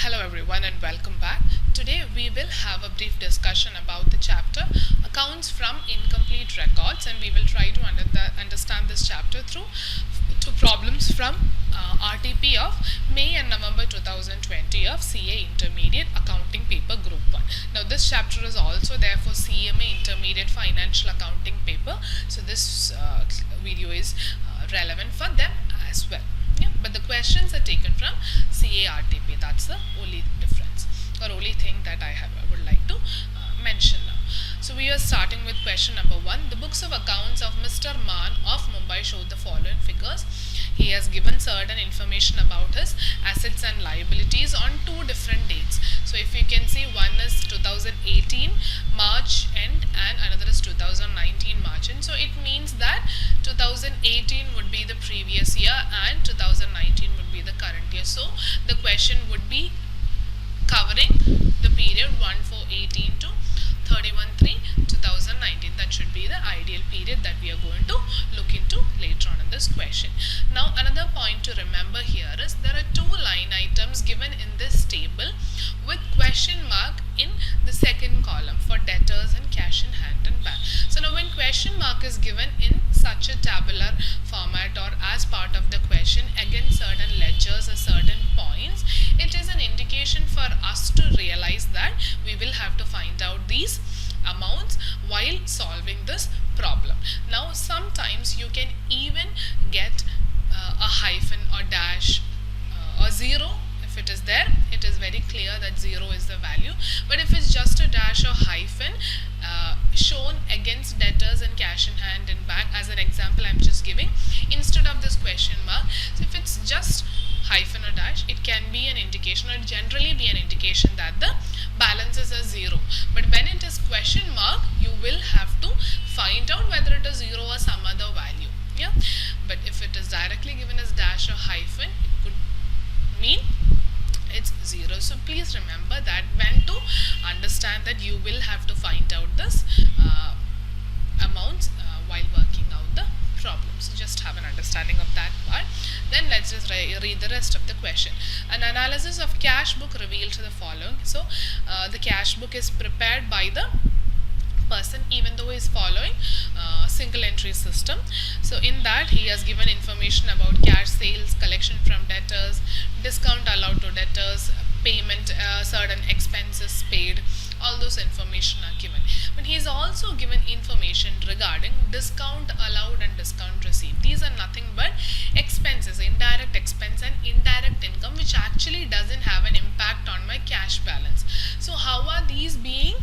Hello everyone and welcome back. Today we will have a brief discussion about the chapter Accounts from Incomplete Records, and we will try to understand this chapter through two problems from RTP of May and November 2020 of CA Intermediate Accounting Paper Group 1. Now this chapter is also there for CMA Intermediate Financial Accounting Paper, so this video is relevant for them as well. Yeah, but the questions are taken from CARTP. That's the only difference or only thing that I would like to mention now. So we are starting with question number 1. The books of accounts of Mr. Maan of Mumbai show the following figures. He has given certain information about his assets and liabilities on two different dates. So if you can see, one is 2018 March end and another is 2019 March end. So it means that 2018 would be the previous year and 2019 would be the current year. So the question would be covering the period 1/4/18 to 31/3/2019. That should be the ideal period that we are going to look into later on in this question. Now another point to remember here is there are two line items given in this table with question mark in the second column for debtors and cash in hand and bank. So now when question mark is given in such a tabular format or as part of the question against certain ledgers or certain points, it is an indication for us to realize that we will have to find out these amounts while solving this problem. Now sometimes you can even get a hyphen or dash or zero. If it is there, it is very clear that 0 is the value, but if it's just a dash or hyphen shown against debtors and cash in hand and bank, as an example I'm just giving, instead of this question mark, so if it's just hyphen or dash, it can be an indication or generally be an indication that the balances are 0. But when it is question mark, you will have to find out whether it is 0 or some other value. Yeah, but if it is directly given as dash or hyphen, it could mean it's 0. So please remember that when to understand that you will have to find out this amounts while working out the problem. So just have an understanding of that part. Then let's just read the rest of the question. An analysis of cash book revealed the following. So the cash book is prepared by the person even though he is following single entry system. So in that he has given information about cash sales, collection from debtors, discount allowed to debtors, payment, certain expenses paid, all those information are given. But he is also given information regarding discount allowed and discount received. These are nothing but expenses, indirect expense and indirect income, which actually doesn't have an impact on my cash balance. So how are these being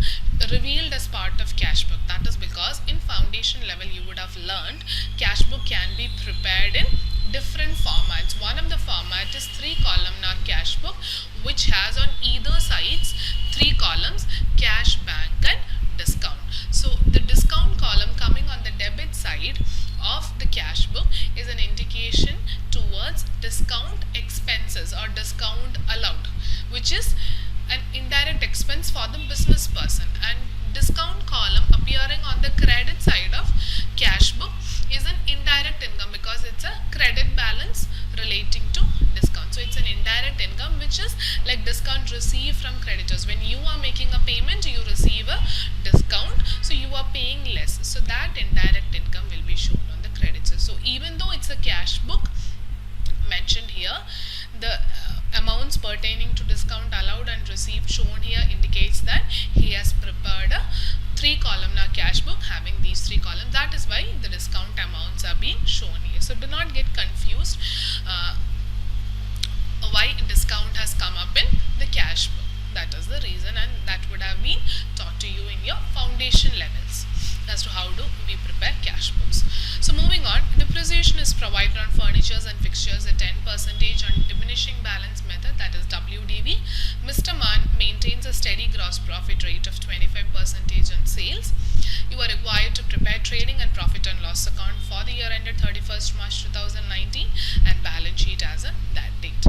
revealed as part of cash book? That is because in foundation level you would have learned cash book can be prepared in different formats. One of the format is 3-columnar cash book, which has on either sides 3 columns, cash, bank and discount. So the discount column coming on the debit side of the cash book is an indication towards discount expenses or discount allowed, which is an indirect expense for the business person, and discount column appearing on the credit side of cash book is an indirect income because it's a credit balance relating to discount. So it's an indirect income which is like discount received from creditors. When you are making a payment, you receive a discount, so you are paying less. So that indirect income will be shown on the credits. So even though it's a cash book mentioned here, the amounts pertaining to discount allowed and received shown here indicates that he has prepared a 3-columnar cash book having these 3 columns. That is why the discount amounts are being shown here. So do not get confused why discount has come up in the cash book. That is the reason, and that would have been taught to you in your foundation levels as to how do we prepare cash books. So moving on, depreciation is provided on furnitures and fixtures at 10% on diminishing balance method, that is WDV. Mr. Maan maintains a steady gross profit rate of 25% on sales. You are required to prepare trading and profit and loss account for the year ended 31st March 2019 and balance sheet as of that date.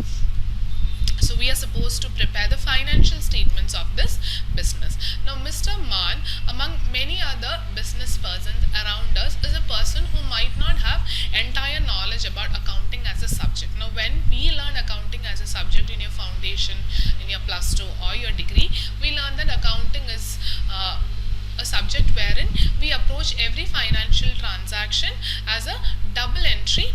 So we are supposed to prepare the financial statements of this business. Now Mr. Maan, among many other business persons around us, is a person who might not have entire knowledge about accounting as a subject. Now when we learn accounting as a subject in your foundation, in your plus 2 or your degree, we learn that accounting is a subject wherein we approach every financial transaction as a double entry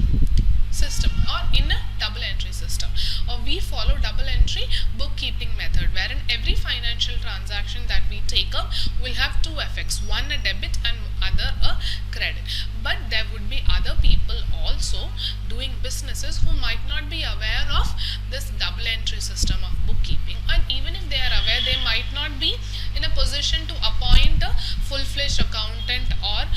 system or in a double entry system, or we follow double entry bookkeeping method wherein every financial transaction that we take up will have two effects, one a debit and other a credit. But there would be other people also doing businesses who might not be aware of this double entry system of bookkeeping, and even if they are aware, they might not be in a position to appoint a full-fledged accountant or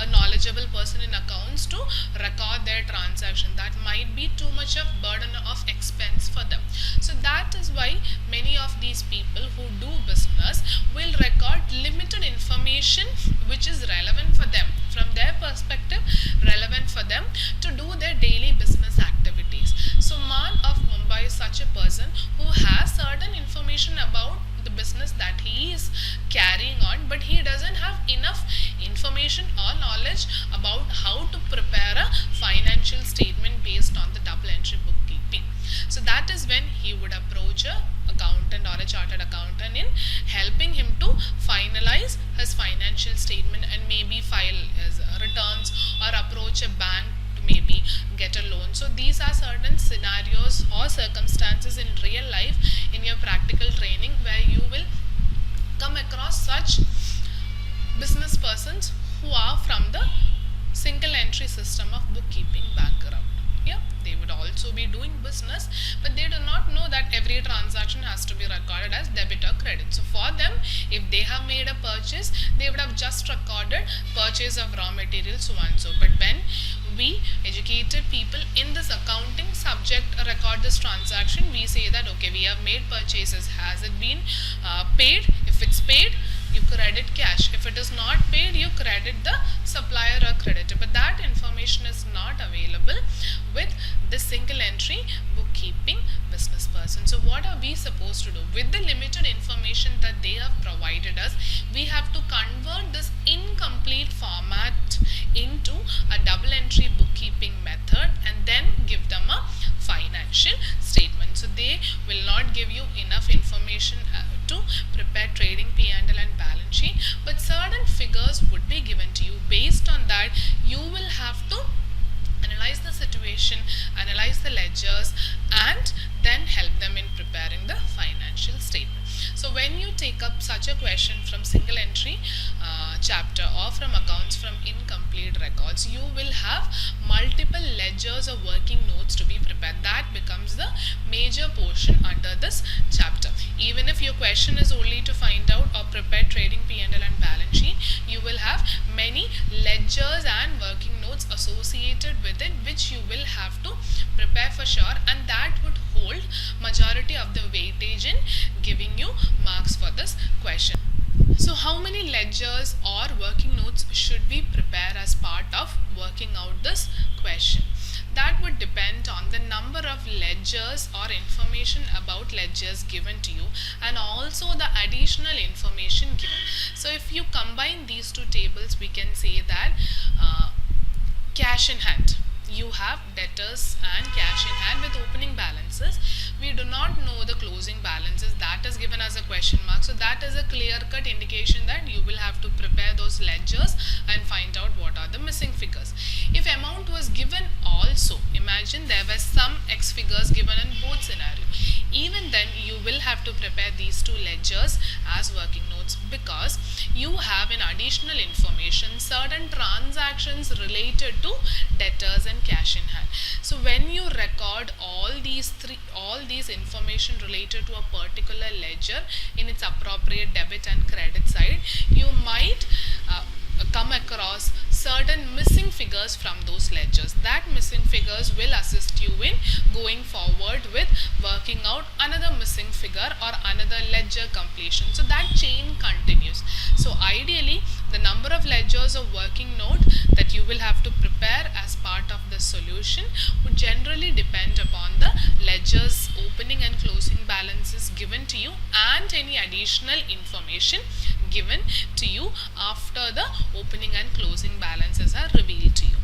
a knowledgeable person in accounts to record their transaction. That might be too much of burden of expense for them. So that is why many of these people who do business will record limited information which is relevant for them, from their perspective relevant for them to do their daily business activities. So Man of Mumbai is such a person who has certain information about the business that he is carrying on, but he doesn't have enough information or knowledge about how to prepare a financial statement based on the double entry bookkeeping. So that is when he would approach a accountant or a chartered accountant in helping him to finalize his financial statement and maybe file his returns or approach a bank to maybe get a loan. So these are certain scenarios or circumstances in real life in your practical training where you will come across such business persons who are from the single entry system of bookkeeping background. Yeah, they would also be doing business, but they do not know that every transaction has to be recorded as debit or credit. So for them, if they have made a purchase, they would have just recorded purchase of raw materials, so and so. But when we educated people in this accounting subject record this transaction, we say that okay, we have made purchases, has it been paid? If it's paid, you credit cash. If it is not paid, you credit the supplier or creditor. But that information is not available with the single entry bookkeeping business person. So what are we supposed to do? With the limited information that they have provided us, we have to convert this incomplete format into a double entry bookkeeping method and then give them a financial statement. So they will not give you enough information to prepare trading P&L and balance sheet, but certain figures would be given to you. Based on that, you will have to analyze the situation, analyze the ledgers, and then help them in preparing the financial statement. So when you take up such a question from single entry chapter or from accounts from incomplete records, you will have multiple ledgers or working notes to be prepared. That becomes the major portion under this chapter. Even if your question is only to find out or prepare trading P&L and balance sheet, you will have many ledgers and working notes associated with it, which you will have to prepare for sure, and that would hold majority of the weightage in giving you marks for this question. So how many ledgers or working notes should we prepare as part of working out this question? That would depend on the number of ledgers or information about ledgers given to you, and also the additional information given. So if you combine these two tables, we can say that cash in hand, you have debtors and cash in hand with opening balances. We do not know the closing balances. That is given as a question mark. So that is a clear-cut indication that you will have to prepare those ledgers and find out what are the missing figures. If amount was given also, imagine there were some X figures given in both scenarios. Even then, you will have to prepare these two ledgers as working notes, because you have in additional information certain transactions related to debtors and cash in hand. So when you record all these information related to a particular ledger in its appropriate debit and credit side, you might come across certain missing figures from those ledgers. That missing figures will assist you in going forward with working out another missing figure or another ledger completion. So that chain continues. So ideally, the number of ledgers or working note that you will have to prepare as part of the solution would generally depend upon the ledgers opening and closing balances given to you and any additional information given to you after the opening and closing balances are revealed to you.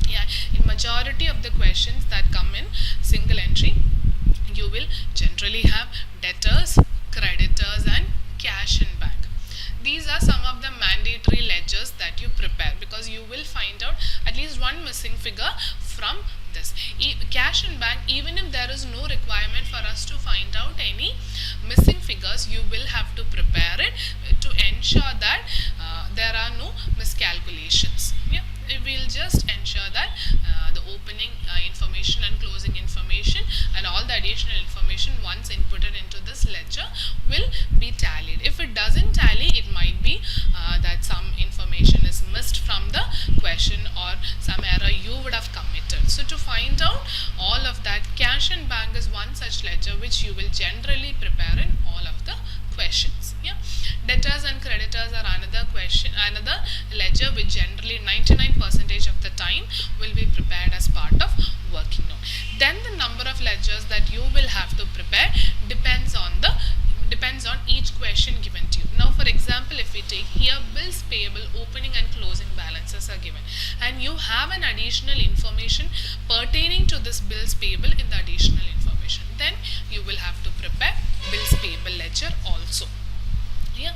Yeah, in majority of the questions that come in single entry, you will generally have debtors, creditors, and cash in bank. These are some of the mandatory ledgers that you prepare, because you will find out at least one missing figure from this. Cash in bank, even if there is no requirement for us to find out any missing figures, you will have to prepare it to ensure that there are no miscalculations. Yeah, we'll just ensure that the opening information and closing information and all the additional information once inputted into this ledger will be tallied. If it doesn't tally, it might be that some information is missed from the question or some error you would have committed. So to find out all of that, cash and bank is one such ledger which you will generally prepare in all of the questions. Yeah, debtors and creditors are another ledger which generally 99% of the time will be prepared as part of working note. Then the number of ledgers that you will have to prepare depends on each question given to you. Now, for example, if we take here bills payable, opening and closing balances are given, and you have an additional information pertaining to this bills payable in the additional information, then you will have to prepare bills payable ledger also. Yeah,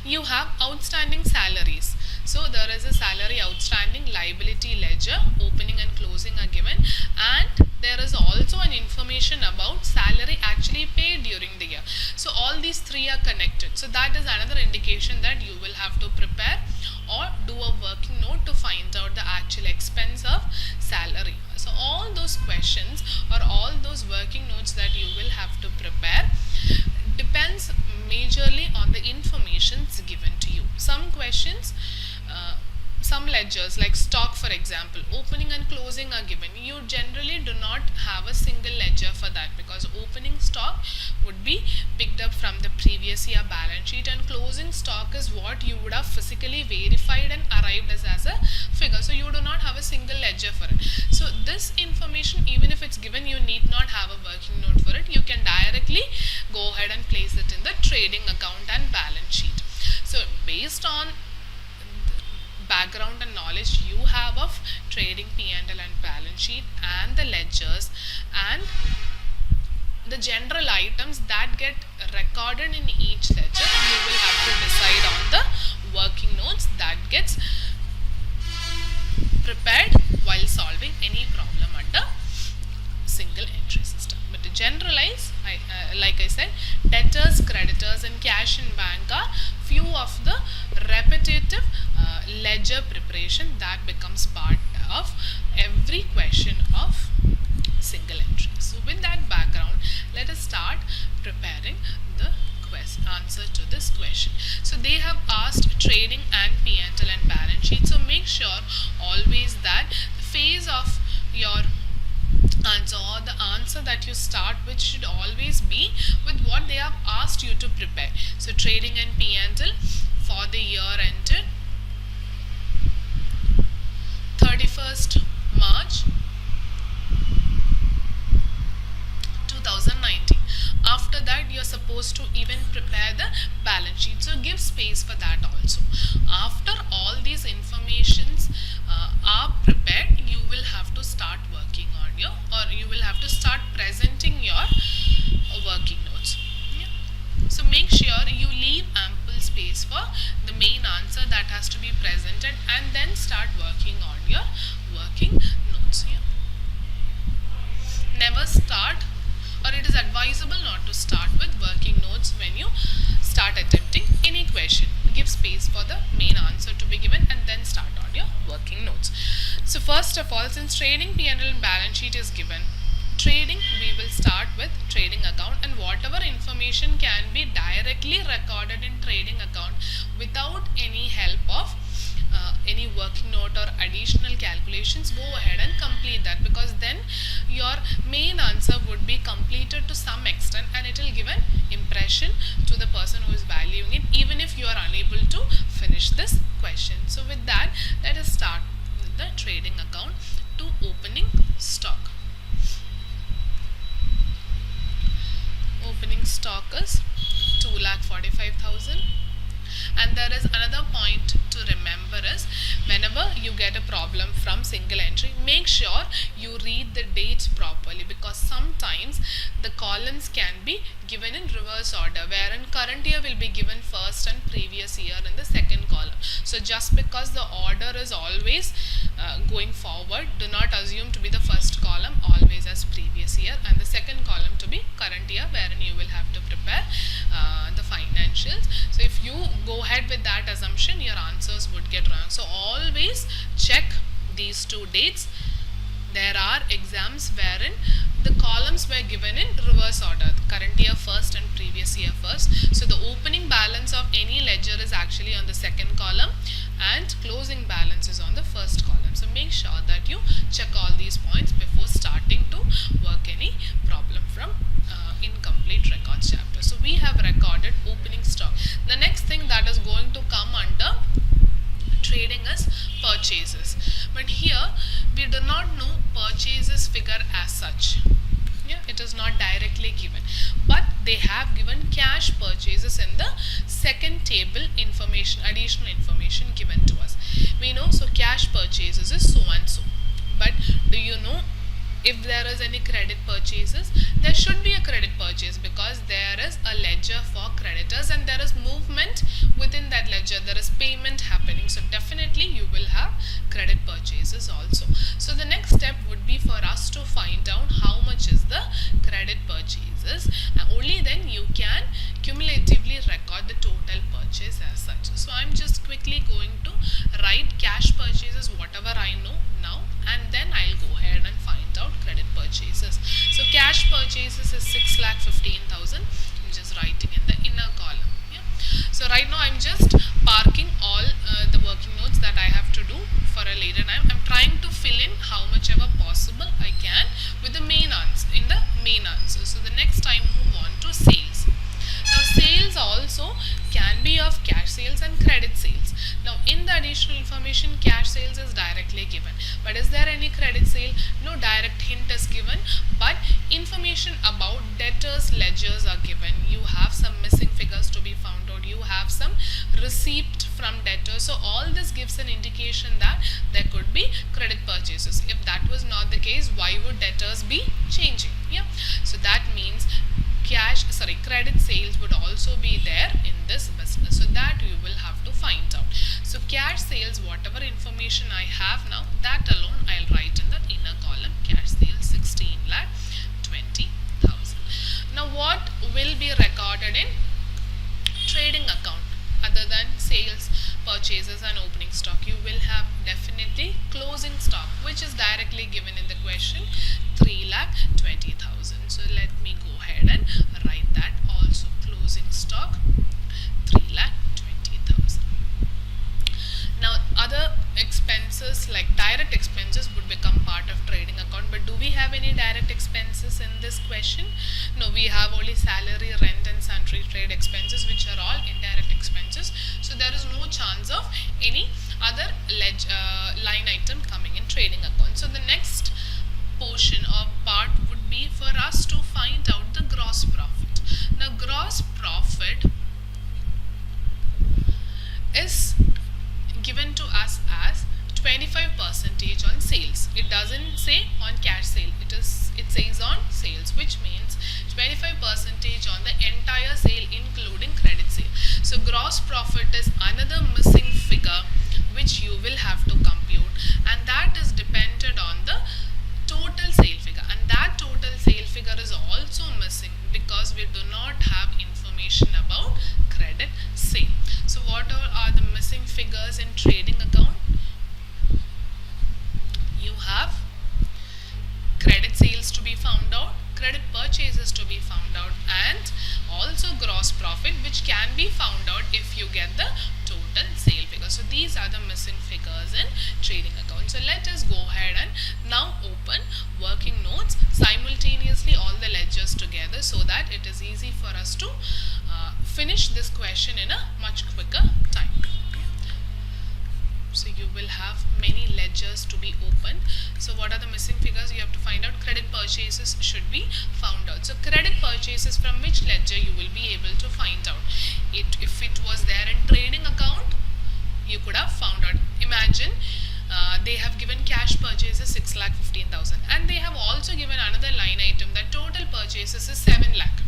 you have outstanding salaries. So there is a salary outstanding liability ledger, opening and closing are given, and there is also an information about salary actually paid during the year. So all these three are connected. So that is another indication that you will have to prepare or do a working note to find out the actual expense of salary. So all those questions or all those working notes that you will have to prepare depends majorly on the information given to you. Some questions, some ledgers like stock, for example, opening and closing are given. You generally do not have a single ledger for that, because opening stock would be picked up from the previous year balance sheet, and closing stock is what you would have physically verified and arrived as a figure. So you do not have a single ledger for it. So this information, even if it's given, you need not have a working note for it. You can directly go ahead and place it in the trading account and balance sheet. So based on background and knowledge you have of trading P&L and balance sheet and the ledgers and the general items that get recorded in each ledger, you will have to decide on the working notes that gets prepared while solving any problem under single entry system. But to generalize, like I said, debtors, creditors and cash in bank are few of the repetitive ledger preparation that becomes part of every question of single entry. So with that background, let us start preparing the answer to this question. So they have asked trading and P&L and balance sheet. So make sure always that the phase of your answer or the answer that you start with should always be with what they have asked you to prepare. So trading and P&L for the year ended 31st March 2019. After that, you're supposed to even prepare the balance sheet. So give space for that also. After all these informations are prepared, you will have to start working on your, or you will have to start presenting your working notes. Yeah. So make sure you leave ample space for the main answer that has to be presented, and then start working on your working notes. Yeah. Never start, or it is advisable not to start with working notes when you start attempting any question. Give space for the main answer to be given and then start on your working notes. So first of all, since trading P&L and balance sheet is given, trading, we will start with trading account, and whatever information can be directly recorded in trading account without any help of any working note or additional calculations, go ahead and complete that, because then your main answer would be completed to some extent and it will give an impression to the person who is valuing it, even if you are unable to finish this question. So with that, let us start with the trading account to opening stock. Opening stock is 2,45,000. And there is another point to remember is whenever you get a problem from single entry, make sure you read the dates properly, because sometimes the columns can be given in reverse order, wherein current year will be given first and previous year in the second column. So just because the order is always going forward, do not assume to be the first column always as previous year and the second column to be current year, wherein you will have to prepare the financials. So if you go ahead with that assumption, your answers would get wrong. So always check these two dates. There are exams wherein the columns were given in reverse order, current year first and previous year first. So the opening balance of any ledger is actually on the second column and closing balance is on the first column. So make sure that you check all these points before starting to work any problem from incomplete records chapter. So we have recorded opening stock. The next thing that is going to come under trading is purchases, but here we do not know purchases figure as such. Yeah, it is not directly given, but they have given cash purchases in the second table information, additional information given to us. We know, so cash purchases is so and so, but do you know if there is any credit purchases? There should be a credit purchase because there is a ledger for creditors and there is movement within that ledger, there is payment happening, so definitely you will have credit purchases also. So the next step would be for us to find out how much is the credit purchases, and only then you can cumulatively record the total purchase as such. So I'm just quickly going to write cash purchases, whatever I know now, and then I'll go ahead and find out credit purchases. So cash purchases is 6,15,000. I'm just writing in the inner column. Yeah. So right now I'm just parking all the working notes that I have to do for a later time. I'm trying to fill in how much ever possible I can with the main answer, in the main answer. So the next time move on to sales. Now sales also can be of cash sales and credit sales. Now in the additional information, cash sales is directly given, but is there any credit sale? No direct hint is given, but information about debtors ledgers are given. You have some missing figures to be found out, you have some receipt from debtors, so all this gives an indication that there could be credit purchases. If that was not the case, why would debtors be changing? Yeah, so that means credit sales would also be there in this business, so that you will have to find out. So cash sales, whatever information I have now, that alone I'll write in the inner column. Cash sales 16,20,000. Now what will be recorded in trading account other than sales, purchases and opening stock? You will have definitely closing stock, which is directly given in the question, 3,20,000. So let me go ahead and write that also. Closing stock 3,20,000. Now other expenses like direct expenses would become part of trading account, but do we have any direct expenses in this question? No, we have only salary, rent and sundry trade expenses, which are all indirect expenses. So there is no chance of any other line item coming in trading account. So the next portion or part would be for us to find out the gross profit. Now gross profit is given to us as 25% on sales. It doesn't say on cash sale, it says on sales, which means 25% on the entire sale including credit sale. So gross profit is another missing figure which you will have to compute, and that is dependent on the total sale figure, and that total sale figure is also missing because we do not have information about credit sale. So what are the missing figures in trading account? You have credit sales to be found out, credit purchases to be found out, and also gross profit, which can be found out if you get the total sale figure. So these are the missing figures in trading account. So let us go ahead and now open working notes simultaneously, all the ledgers together, so that it is easy for us to finish this question in a much quicker time. So you will have many ledgers to be opened. So what are the missing figures? You have to find out. Credit purchases should be found out. So credit purchases, from which ledger you will be able to find out it. If it was there in trading account, you could have found out. Imagine they have given cash purchases 6,15,000, and they have also given another line item that total purchases is 7 lakh.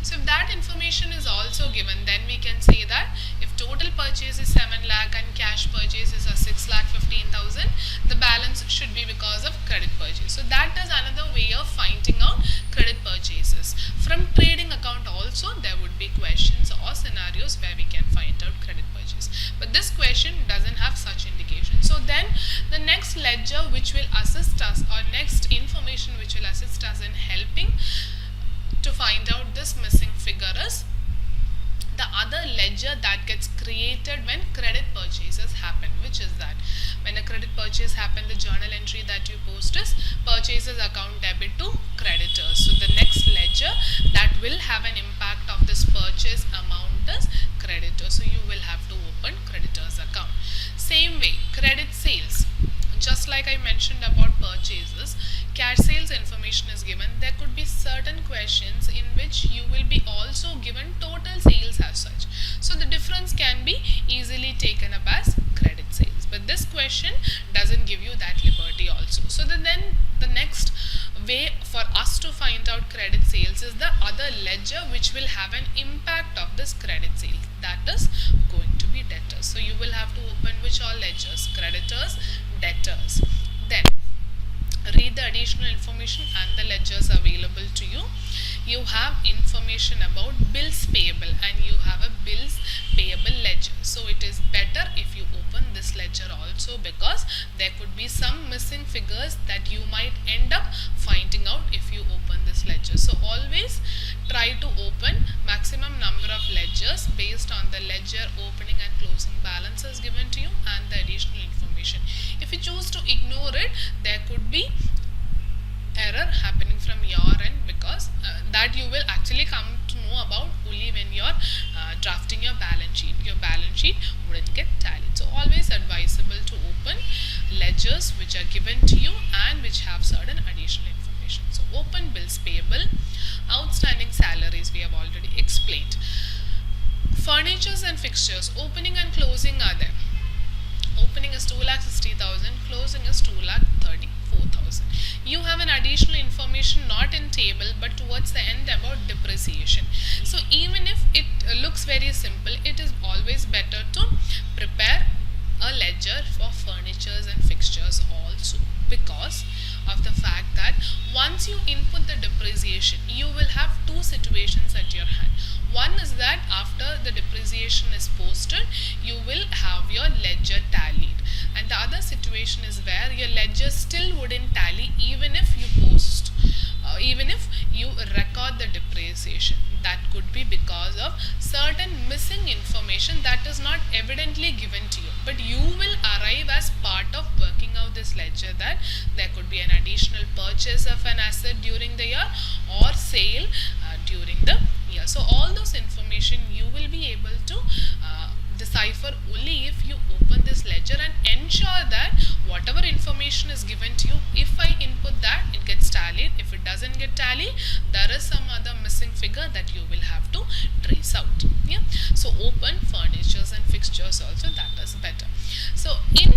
So if that information is also given, then we can say that if total purchase is 7 lakh and cash purchases are 6,15,000, the balance should be because of credit purchase. So that is another way of finding out credit purchases. From trading account also there would be questions or scenarios where we can find out credit purchase. But this question doesn't have such indication. So then the next ledger which will assist us, or next information which will assist us in helping to find out this missing figure, is the other ledger that gets created when credit purchases happen. Which is that when a credit purchase happen, the journal entry that you post is purchases account debit to creditors. So the next ledger that will have an impact of this purchase amount is creditor. So you will have to open creditors account. Same way, credit sales, just like I mentioned about purchases, cash sales information is given. There could be certain questions in which you will be also given total sales as such. So the difference can be easily taken up as credit sales. But this question doesn't give you that liberty also. So then the next way for us to find out credit sales is the other ledger which will have an impact of this credit sales. That is going to be debtors. So you will have to open which all ledgers? Creditors, debtors. Then read the additional information and the ledgers available to you. You have information about bills payable and you have a bills payable ledger. So it is better if you open this ledger also, because there could be some missing figures that you might end up finding out if you open this ledger. So always try to open maximum number of ledgers based on the ledger opening and closing balances given to you and the additional information. If you choose to ignore it, there could be error happening from your end, because that you will actually come to know about only when you're drafting your balance sheet. Your balance sheet wouldn't get tallied. So always advisable to open ledgers which are given to you and which have certain additional information. So open bills payable, outstanding salaries we have already explained. Furnitures and fixtures, opening and closing are there. Opening is 2,60,000, closing is 2,34,000. You have an additional information not in table but towards the end about depreciation. So even if it looks very simple, it is always better to prepare a ledger for furnitures and fixtures also, because of the fact that once you input the depreciation, you will have two situations at your hand. One is that after the depreciation is posted, you will have your ledger tallied, and the other situation is where your ledger still wouldn't tally even if you post, even if you record the depreciation. That could be because of certain missing information that is not evidently given to you, but you will arrive as part of working out this ledger that there could be an additional purchase of an asset during the year or sale during the year. So all those information you will be able to decipher only if you open this ledger and ensure that whatever information is given to you, if I input that, it gets tallied. If it doesn't get tallied, there is some other missing figure that you will have to trace out. Yeah. So open furnitures and fixtures also, that is better. So in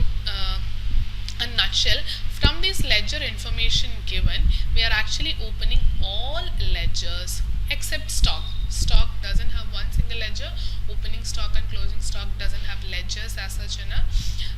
a nutshell, from this ledger information given, we are actually opening all ledgers except stock. Stock doesn't have one single ledger. Opening stock and closing stock doesn't have ledgers as such in a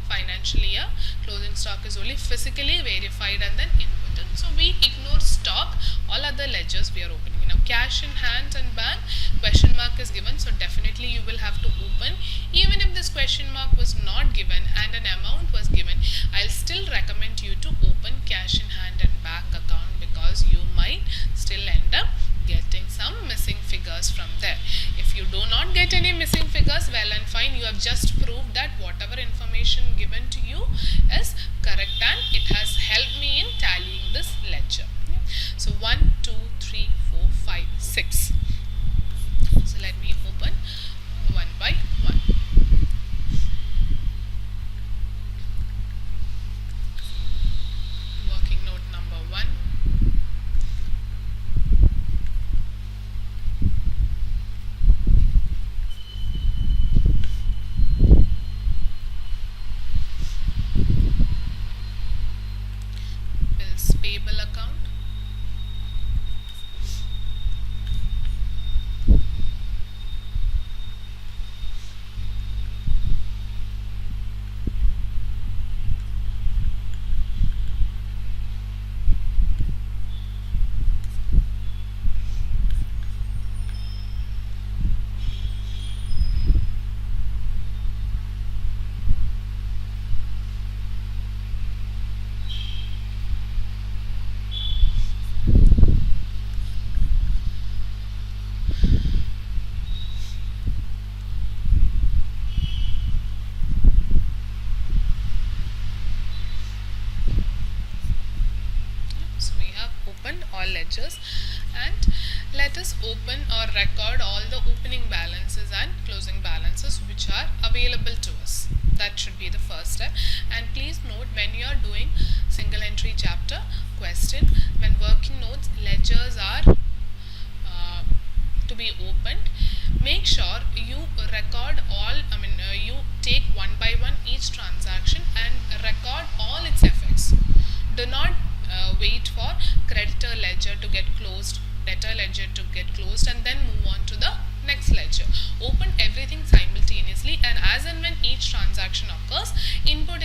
financial year. Closing stock is only physically verified and then inputted. So we ignore stock. All other ledgers we are opening. Now cash in hand and bank, question mark is given, so definitely you will have to open. Even if this question mark was not given and an amount was given, I'll still recommend you to open cash in hand and bank account, because you might still end up getting some missing figures from there. If you do not get any missing figures, well and fine, you have just proved that whatever information given to you is correct and it has helped me in tallying this ledger. So 1, 2, 3, 4, 5, 6. So let me open one by one. ledgers, and let us open or record all the opening balances and closing balances which are available to us. That should be the first step. And please note, when you are doing single entry chapter question, when working notes ledgers are to be opened, make sure you record all, you take one by one each transaction and record all its effects. Do not wait for creditor ledger to get closed, debtor ledger to get closed, and then move on to the next ledger. Open everything simultaneously, and as and when each transaction occurs, input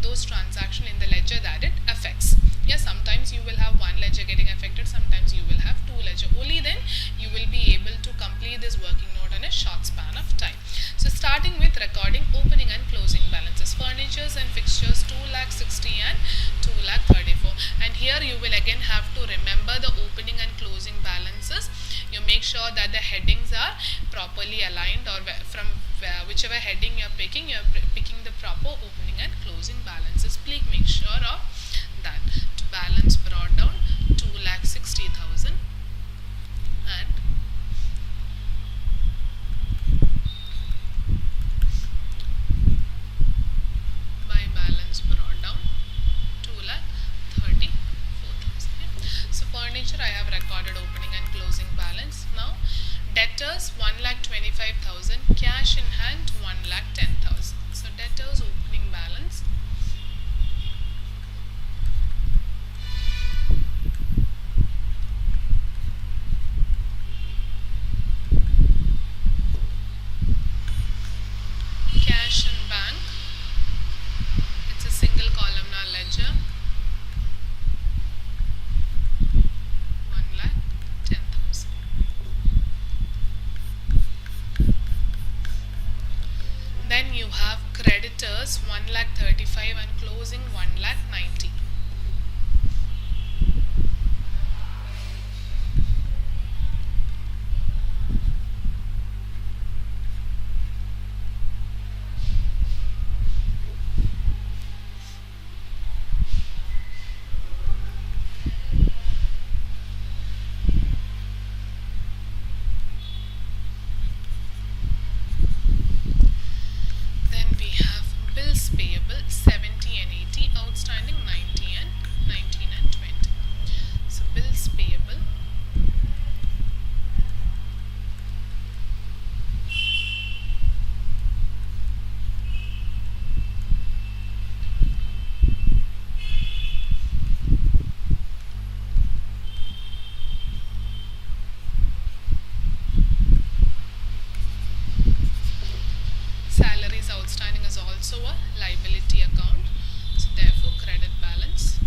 those transactions in the ledger that it affects. Yes, sometimes you will have one ledger getting affected, sometimes you will have two ledger. Only then you will be able to complete this working note in a short span of time. So starting with recording opening and closing balances. Furnitures and fixtures 2,60,000 and 2,34,000. And here you will again have to remember the opening and closing balances. You make sure that the headings are properly aligned, or from whichever heading you are picking the proper opening and closing balances. Please make sure of that. To balance brought down 2,60,000 and by balance brought down 2,34,000. So furniture I have recorded opening and closing balance. Now debtors 1,25,000, cash in hand 1,10,000. So debtors opening balance cash in bank, it's a single columnar ledger, 1,10,000. Then you have creditors 1,35,000 and closing 1,90,000. Bills payable 70 and 80, outstanding 90 and 19 and 20. So bills payable salaries outstanding is also a liability account, so therefore credit balance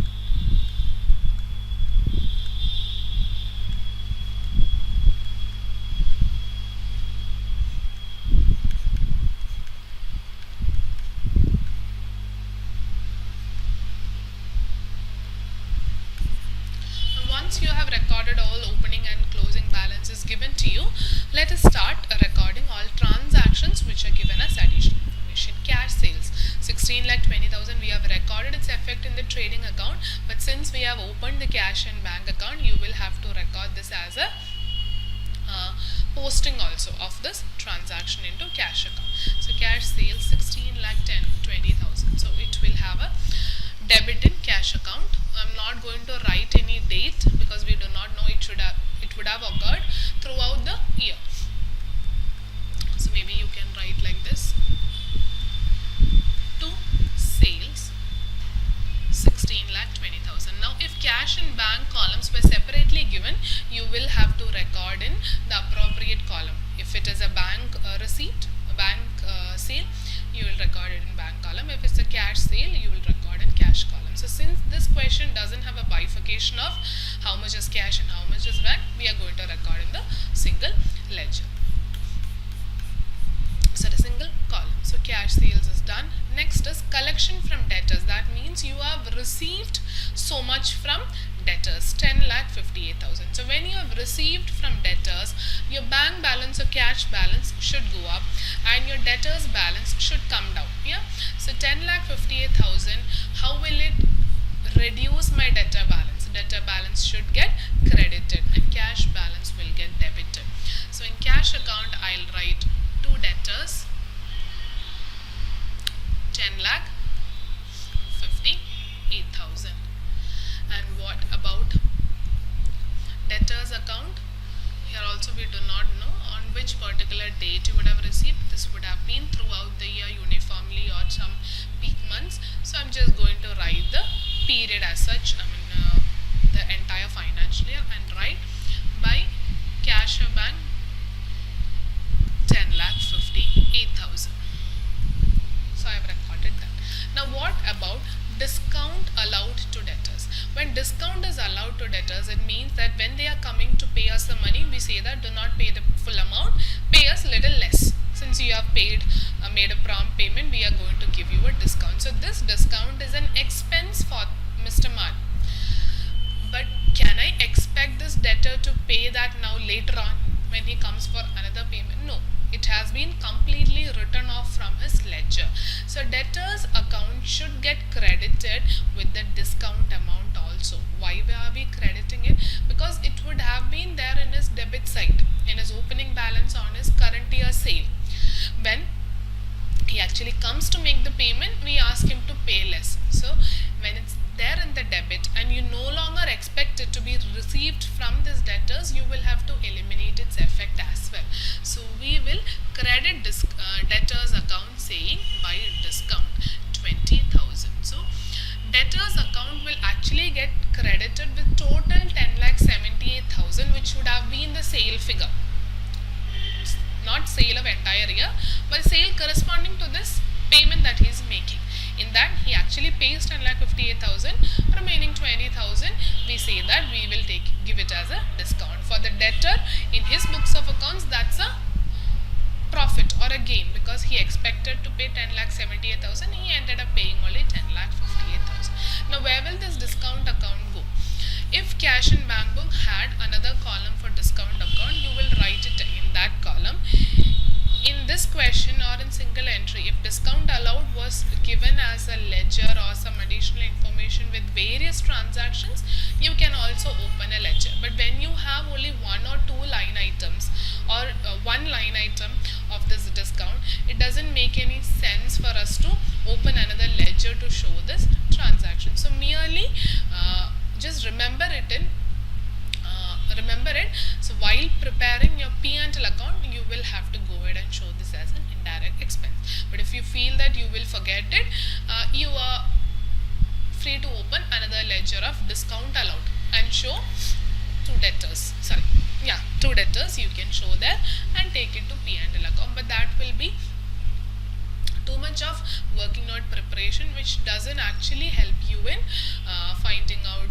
once you have recorded all opening and closing balances given to you, let us start recording all transactions which are given as additional information. Cash sales 16,20,000 we have recorded its effect in the trading account, but since we have opened the cash and bank account, you will have to record this as a posting also of this transaction into cash account. So cash sales 16,10,20,000. So it will have a debit in cash account. I'm not going to write any date because we do not know it would have occurred throughout the year. So maybe you can write like this: to sales 16,20,000. Now if cash and bank columns were separately given, you will have to record in the appropriate column. If it is a bank receipt, a bank sale, you will record it in bank column. If it's a cash sale, you will record in cash column. So since this question doesn't have a bifurcation of how much is cash and how much is bank, we are going to record in the single ledger. So the single column. So cash sales is done. Next is collection from debtors. That means you have received so much from debtors, 10,58,000. So when you have received from debtors, your bank balance or cash balance should go up and your debtors balance should come down. Yeah. So 10,58,000. How will it reduce my debtor balance? debtor balance should get credited and cash balance will get debited. So in cash account I'll write 2 debtors 10 lakh 58,000. And what about debtors account? Here also we do not know on which particular date you would have received. This would have been throughout the year uniformly or some peak months. So I'm just going to write the period as such, the entire financial year, and write by cash or bank 10,58,000. So I've recorded that. Now what about discount allowed to debtors? When discount is allowed to debtors, it means that when they are coming to pay us the money, we say that do not pay the full amount, pay us little less. Since you have made a prompt payment, we are going to give you a discount. So this discount is an expense for Mr. Man. But can I expect this debtor to pay that now later on when he comes for another payment? No. It has been completely written off from his ledger. So debtor's account should get credited with the discount amount also. Why are we crediting it? Because it would have been there in his debit side, in his opening balance on his current year sale. When he actually comes to make the payment, we ask him to pay less. So when it's there in the debit and you no longer expect it to be received from this debtors, you will have to eliminate its effect as well. So we will credit debtors account saying by discount 20,000. So debtors account will actually get credited with total 10,78,000, which would have been the sale figure. Not sale of entire year, but sale corresponding to this payment that he is making. In that he actually pays 10,58,000, remaining 20,000 we say that we will give it as a discount. For the debtor in his books of accounts, that's a profit or a gain, because he expected to pay 10,78,000, he ended up paying only 10,58,000. Now where will this discount account go? If cash and bank book had another column for discount account, you will write it in that column. In this question or in single entry, if discount allowed was given as a ledger or some additional information with various transactions, you can also open a ledger. But when you have only 1 or 2 line items or one line item of this discount, it doesn't make any sense for us to open another ledger to show this transaction. So merely just remember it. So while preparing your P&L account, you will have to go ahead and show this as an indirect expense. But if you feel that you will forget it, you are free to open another ledger of discount allowed and show 2 debtors. Two debtors you can show there and take it to P&L account. But that will be too much of working note preparation, which doesn't actually help you in finding out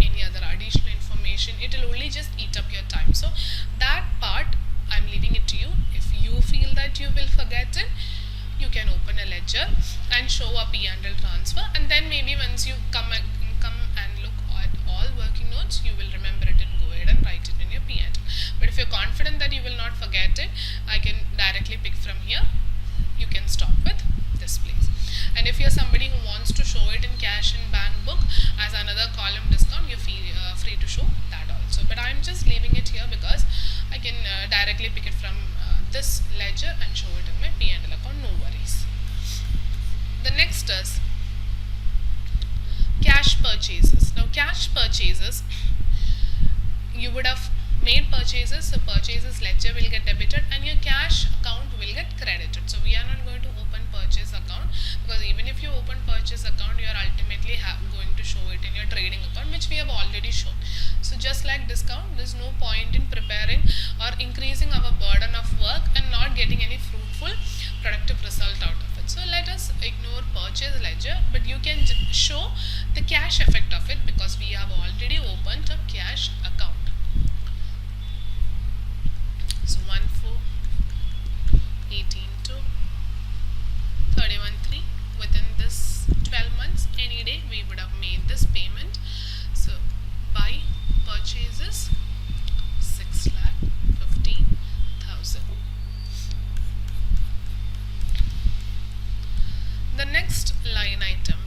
any other additional information. It will only just eat up your time. So that part I'm leaving it to you. If you feel that you will forget it, you can open a ledger and show a P&L transfer, and then maybe once you come and look at all working notes, you will remember it and go ahead and write it in your P&L. But if you're confident that you will not forget it, I can directly pick from here. You can stop with this place. And if you're somebody who wants to show it in cash and bank book as another column discount, you're free to show that also. But I'm just leaving it here because I can directly pick it from this ledger and show it in my P&L account, no worries. The next is cash purchases. Now cash purchases, you would have made purchases, so purchases ledger will get debited and your cash account will get credited. So we are not going to open purchase account, because even if you open purchase account, you are ultimately going to show it in your trading account, which we have already shown. So just like discount, there is no point in preparing or increasing our burden of work and not getting any fruitful productive result out of it. So let us ignore purchase ledger, but you can show the cash effect of it because we have already opened a cash account. So 1/4/18 to 31/3, within this 12 months, any day we would have made this payment. So by purchases 6,15,000. The next line item,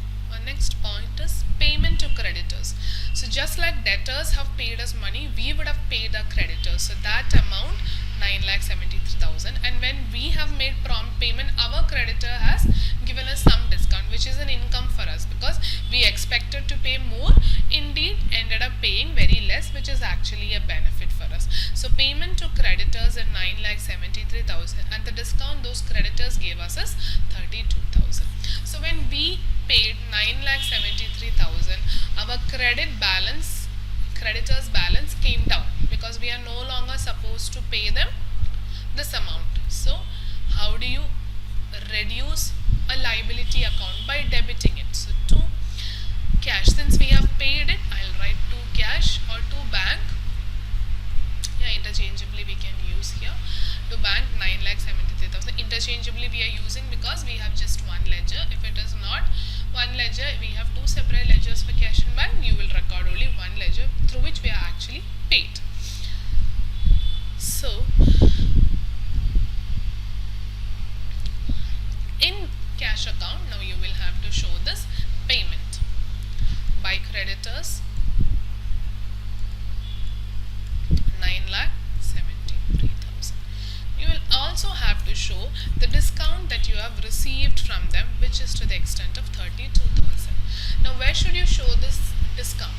next point is payment to creditors. So just like debtors have paid us money, we would have paid our creditors. So that amount 9,73,000, and when we have made prompt payment, our creditor has given us some discount, which is an income for us because we expected to pay more, indeed ended up paying very less, which is actually a benefit for us. So payment to creditors at 9,73,000, and the discount those creditors gave us is 32,000. So when we paid 9,73,000, our creditors balance came down because we are no longer supposed to pay them this amount. So how do you reduce a liability account? By debiting it. So to cash, since we have paid it, I'll write to cash or to bank. Yeah, interchangeably we can use here. To bank 9,73,000. Interchangeably we are using because we have just one ledger. If it is not one ledger, we have two separate ledgers for cash and bank. You will record only one ledger through which we are actually paid. So in cash account, now you will have to show this payment by creditors 9,73,000. You will also have to show the discount that you have received from them, which is to the extent of 32,000. Now where should you show this discount?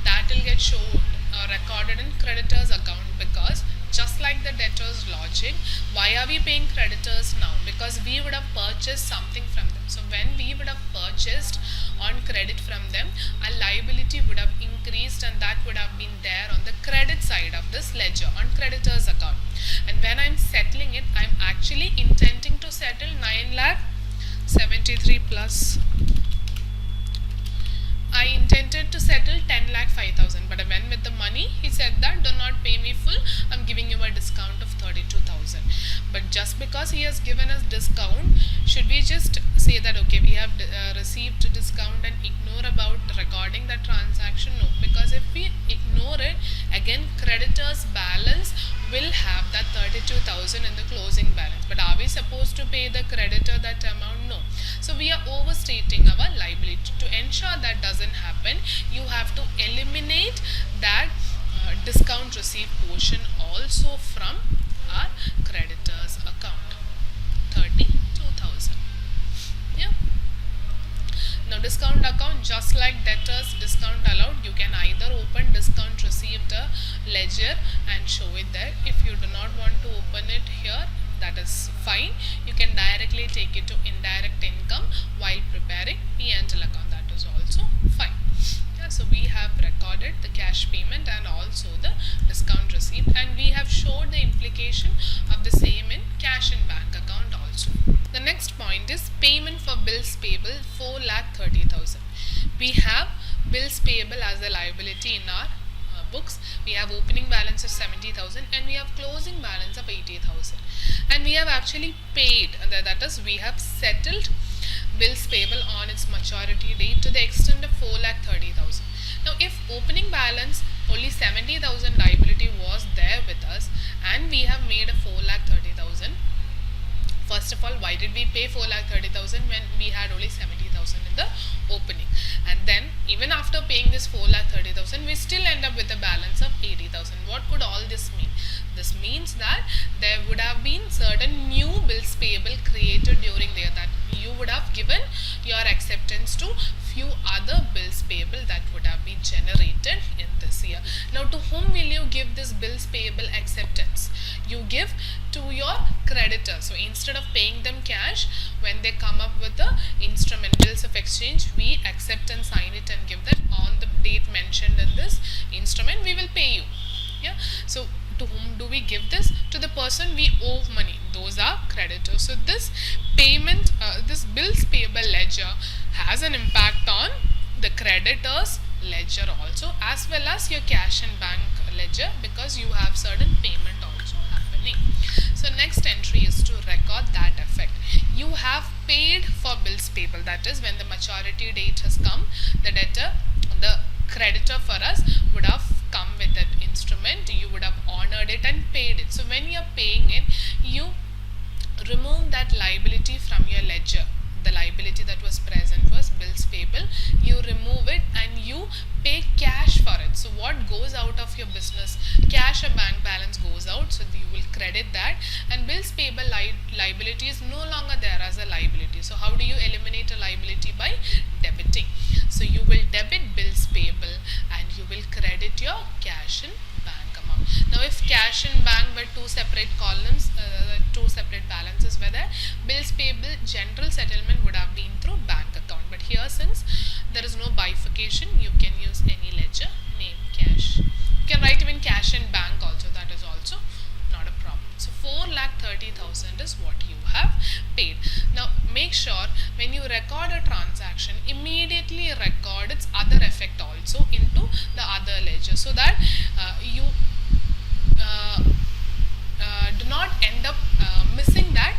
That will get shown or recorded in creditors account, because just like the debtors lodging, why are we paying creditors now? Because we would have purchased something from them. So when we would have purchased on credit from them, our liability would have increased, and that would have been there on the credit side of this ledger on creditors account. And when I'm settling it, I'm actually intending to settle 9,73,000 plus. I intended to settle 10,05,000, but when with the money, he said that do not pay me full, I'm giving you a discount of 32,000. But just because he has given us discount, should we just say that okay, we have received a discount and ignore about recording that transaction? No, because if we ignore it, again creditors balance will have that 32,000 in the closing balance. But are we supposed to pay the creditor that amount? No. So we are overstating our liability. To ensure that doesn't happen, you have to eliminate that discount received portion also from our creditors account. 32,000. Yeah. Now discount account, just like debtors discount allowed, you can either open discount received ledger and show it there. If you do not want to open it here, that is fine. You can directly take it to indirect income while preparing P&L account. That is also fine. Yeah, so we have recorded the cash payment and also the discount received, and we have showed the implication of the same in cash and bank account also. The next point is payment for bills payable 4,30,000. We have bills payable as a liability in our books. We have opening balance of 70,000 and we have closing balance of 80,000, and we have actually paid, that is we have settled bills payable on its maturity date to the extent of 4,30,000. Now if opening balance only 70,000 liability was there with us and we have made a 4,30,000, first of all, why did we pay 4,30,000 when we had only 70,000 in the opening? And then even after paying this 4,30,000, we still end up with a balance of 80,000. What could all this mean? This means that there would have been certain new bills payable created during the year, that you would have given your acceptance to few other bills payable that would have been generated in this year. Now to whom will you give this bills payable acceptance? You give to your creditor. So instead of paying them cash, when they come up with the instrument bills of exchange, we accept and sign it and give that on the date mentioned in this instrument, we will pay you. Yeah. So to whom do we give this? To the person we owe money. Those are creditors. So this payment, this bills payable ledger has an impact on the creditors ledger also, as well as your cash and bank ledger, because you have certain payment also happening. So next entry is to record that effect. You have paid for bills payable, that is when the maturity date has come, the creditor for us would have come with that instrument, you would have honored it and paid it. So when you are paying it, you remove that liability from your ledger, the liability liability that was present was bills payable. You remove it and you pay cash for it. So what goes out of your business, cash or bank balance goes out, so you will credit that, and bills payable liability is no longer there as a liability. So how do you eliminate a liability? By debiting. So you will debit bills payable and you will credit your cash in bank amount. Now if cash and bank were two separate columns, two separate balances were there, bills payable general settlement would have been through bank account. But here, since there is no bifurcation, you can use any ledger name cash. You can write even cash and bank also, that is also not a problem. So 4,30,000 is what you have paid. Now make sure when you record a transaction, immediately record its other effect also into the other ledger, so that you do not end up missing that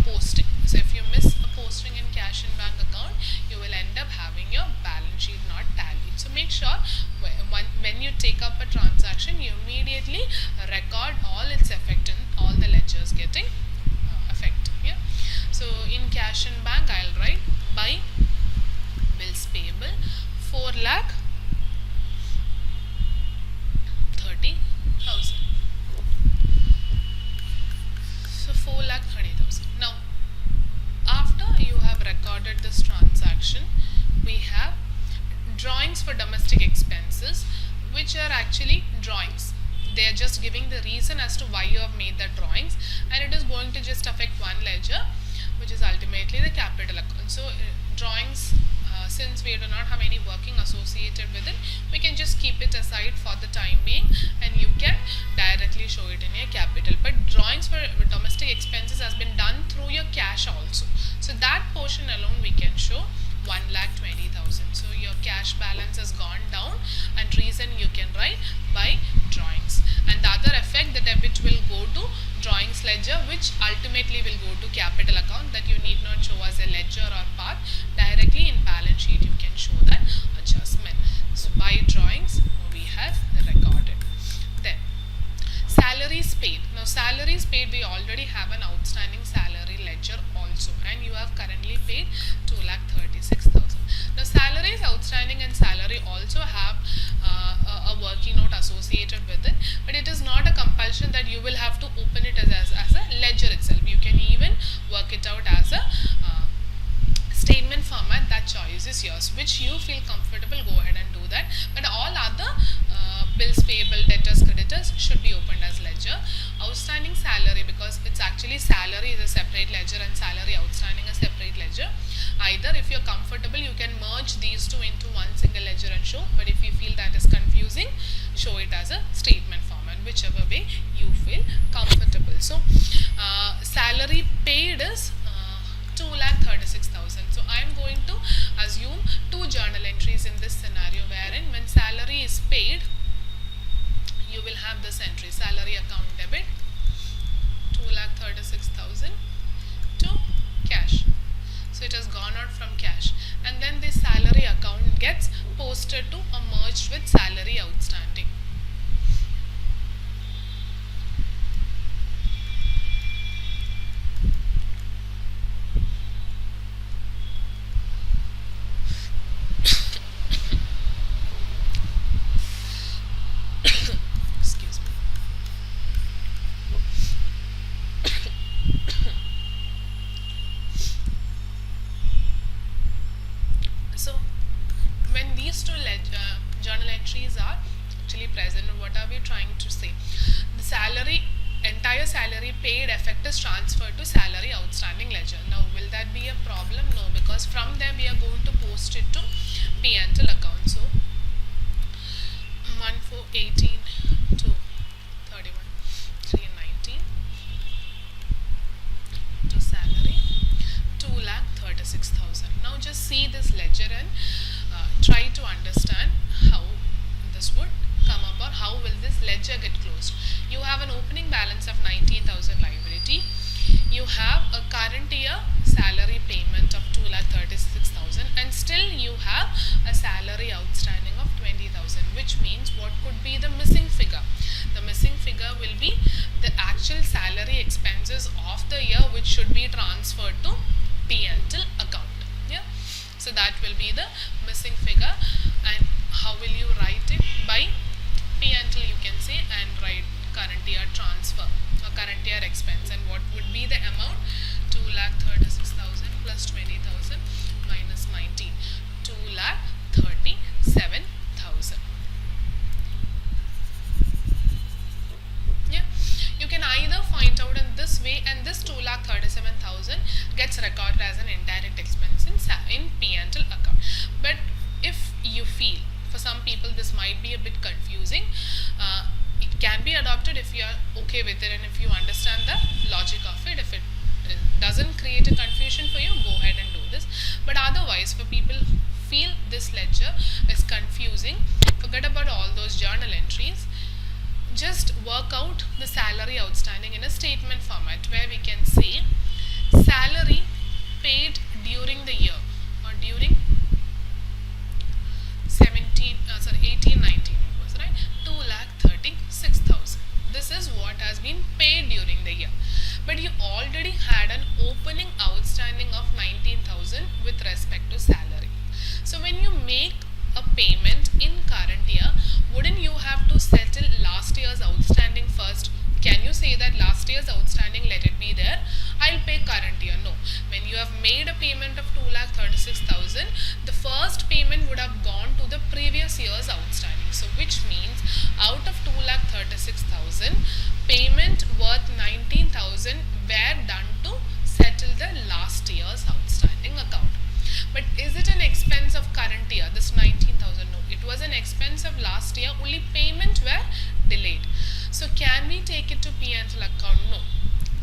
posting. So if you miss a posting in cash and bank account, you will end up having your balance sheet not tallied. So make sure when you take up a transaction, you immediately record all its effect in all the ledgers getting affected. Yeah. So in cash and bank, I'll write by bills payable 4,30,000. So 4,30,000. Now after you have recorded this transaction, we have drawings for domestic expenses, which are actually drawings. They are just giving the reason as to why you have made the drawings, and it is going to just affect one ledger, which is ultimately the capital account. So drawings, since we do not have any working associated with it, we can just keep it aside for the time being, and you can directly show it in your capital. But drawings for domestic expenses has been done through your cash also, so that portion alone we can show 1,20,000. So your cash balance has gone down, and reason you can write by drawings. And the other effect, the debit will go to drawings ledger, which ultimately will go to capital account, that you need not show as a ledger or part. Directly in balance sheet you can show that adjustment. So by drawings we have recorded. Then salaries paid. Now salaries paid, we already have an outstanding salary ledger also, and you have currently paid 2,36,000. Now salaries outstanding and salary also have a working note associated with it, but it is not a compulsion that you will have to open it as a ledger itself. You can even work it out as a statement format. That choice is yours, which you feel comfortable, go ahead and do that. But all other bills payable, debtors, creditors should be opened as ledger. Outstanding salary, because it's actually salary is a separate ledger and salary outstanding a separate ledger. Either if you're comfortable, you can merge these two into one single ledger and show, but if you feel that is confusing, show it as a statement format, whichever way you feel comfortable. So salary paid is 2,36,000. So I am going to assume two journal entries in this scenario, wherein when salary is paid, you will have this entry: salary account debit 2,36,000 to cash. So it has gone out from cash, and then the salary account gets posted to or merged with salary outstanding. Excuse me. So when these two journal entries are actually present, what are we trying to say? The salary, entire salary paid effect is transferred to salary outstanding ledger. Now will that be a problem? No, because from there we are going to post it to P&L account. So 1,418 to 31,319 to salary 2,36,000. Now just see this ledger and try to understand how this would come up, or how will this ledger get closed. You have an opening balance of 19,000 liability. You have a current year salary payment of 2,36,000, and still you have a salary outstanding of 20,000, which means what could be the missing figure? The missing figure will be the actual salary expenses of the year, which should be transferred to P&L account. So that will be the missing figure. And how will you write it? By P until you can say and write current year transfer or current year expense. And what would be the amount? 2,36,000 plus 20,000 minus 19. 2,37,000. Yeah, you can either find out in this way, and this 2,37,000 gets recorded as an indirect expense in P&L account. But if you feel for some people this might be a bit confusing, it can be adopted if you are okay with it and if you understand the logic of it. If it doesn't create a confusion for you, go ahead and do this. But otherwise, for people feel this ledger is confusing, forget about all those journal entries. Just work out the salary outstanding in a statement format where we can say salary paid during the year or during 18-19 it was, right? 2,36,000. This is what has been paid during the year. But you already had an opening outstanding of 19,000 with respect to salary. So when you make a payment in current year, wouldn't you have to settle last year's outstanding first? Can you say that last year's outstanding, let it be there, I'll pay current year? No. When you have made a payment of 2,36,000, the first payment would have gone to the previous year's outstanding. So which means out of 2,36,000, payment worth 19,000 were done to settle the last year's outstanding account. But is it an expense of current year, this 19,000? No, it was an expense of last year, only payment were delayed. So can we take it to P&L account? No.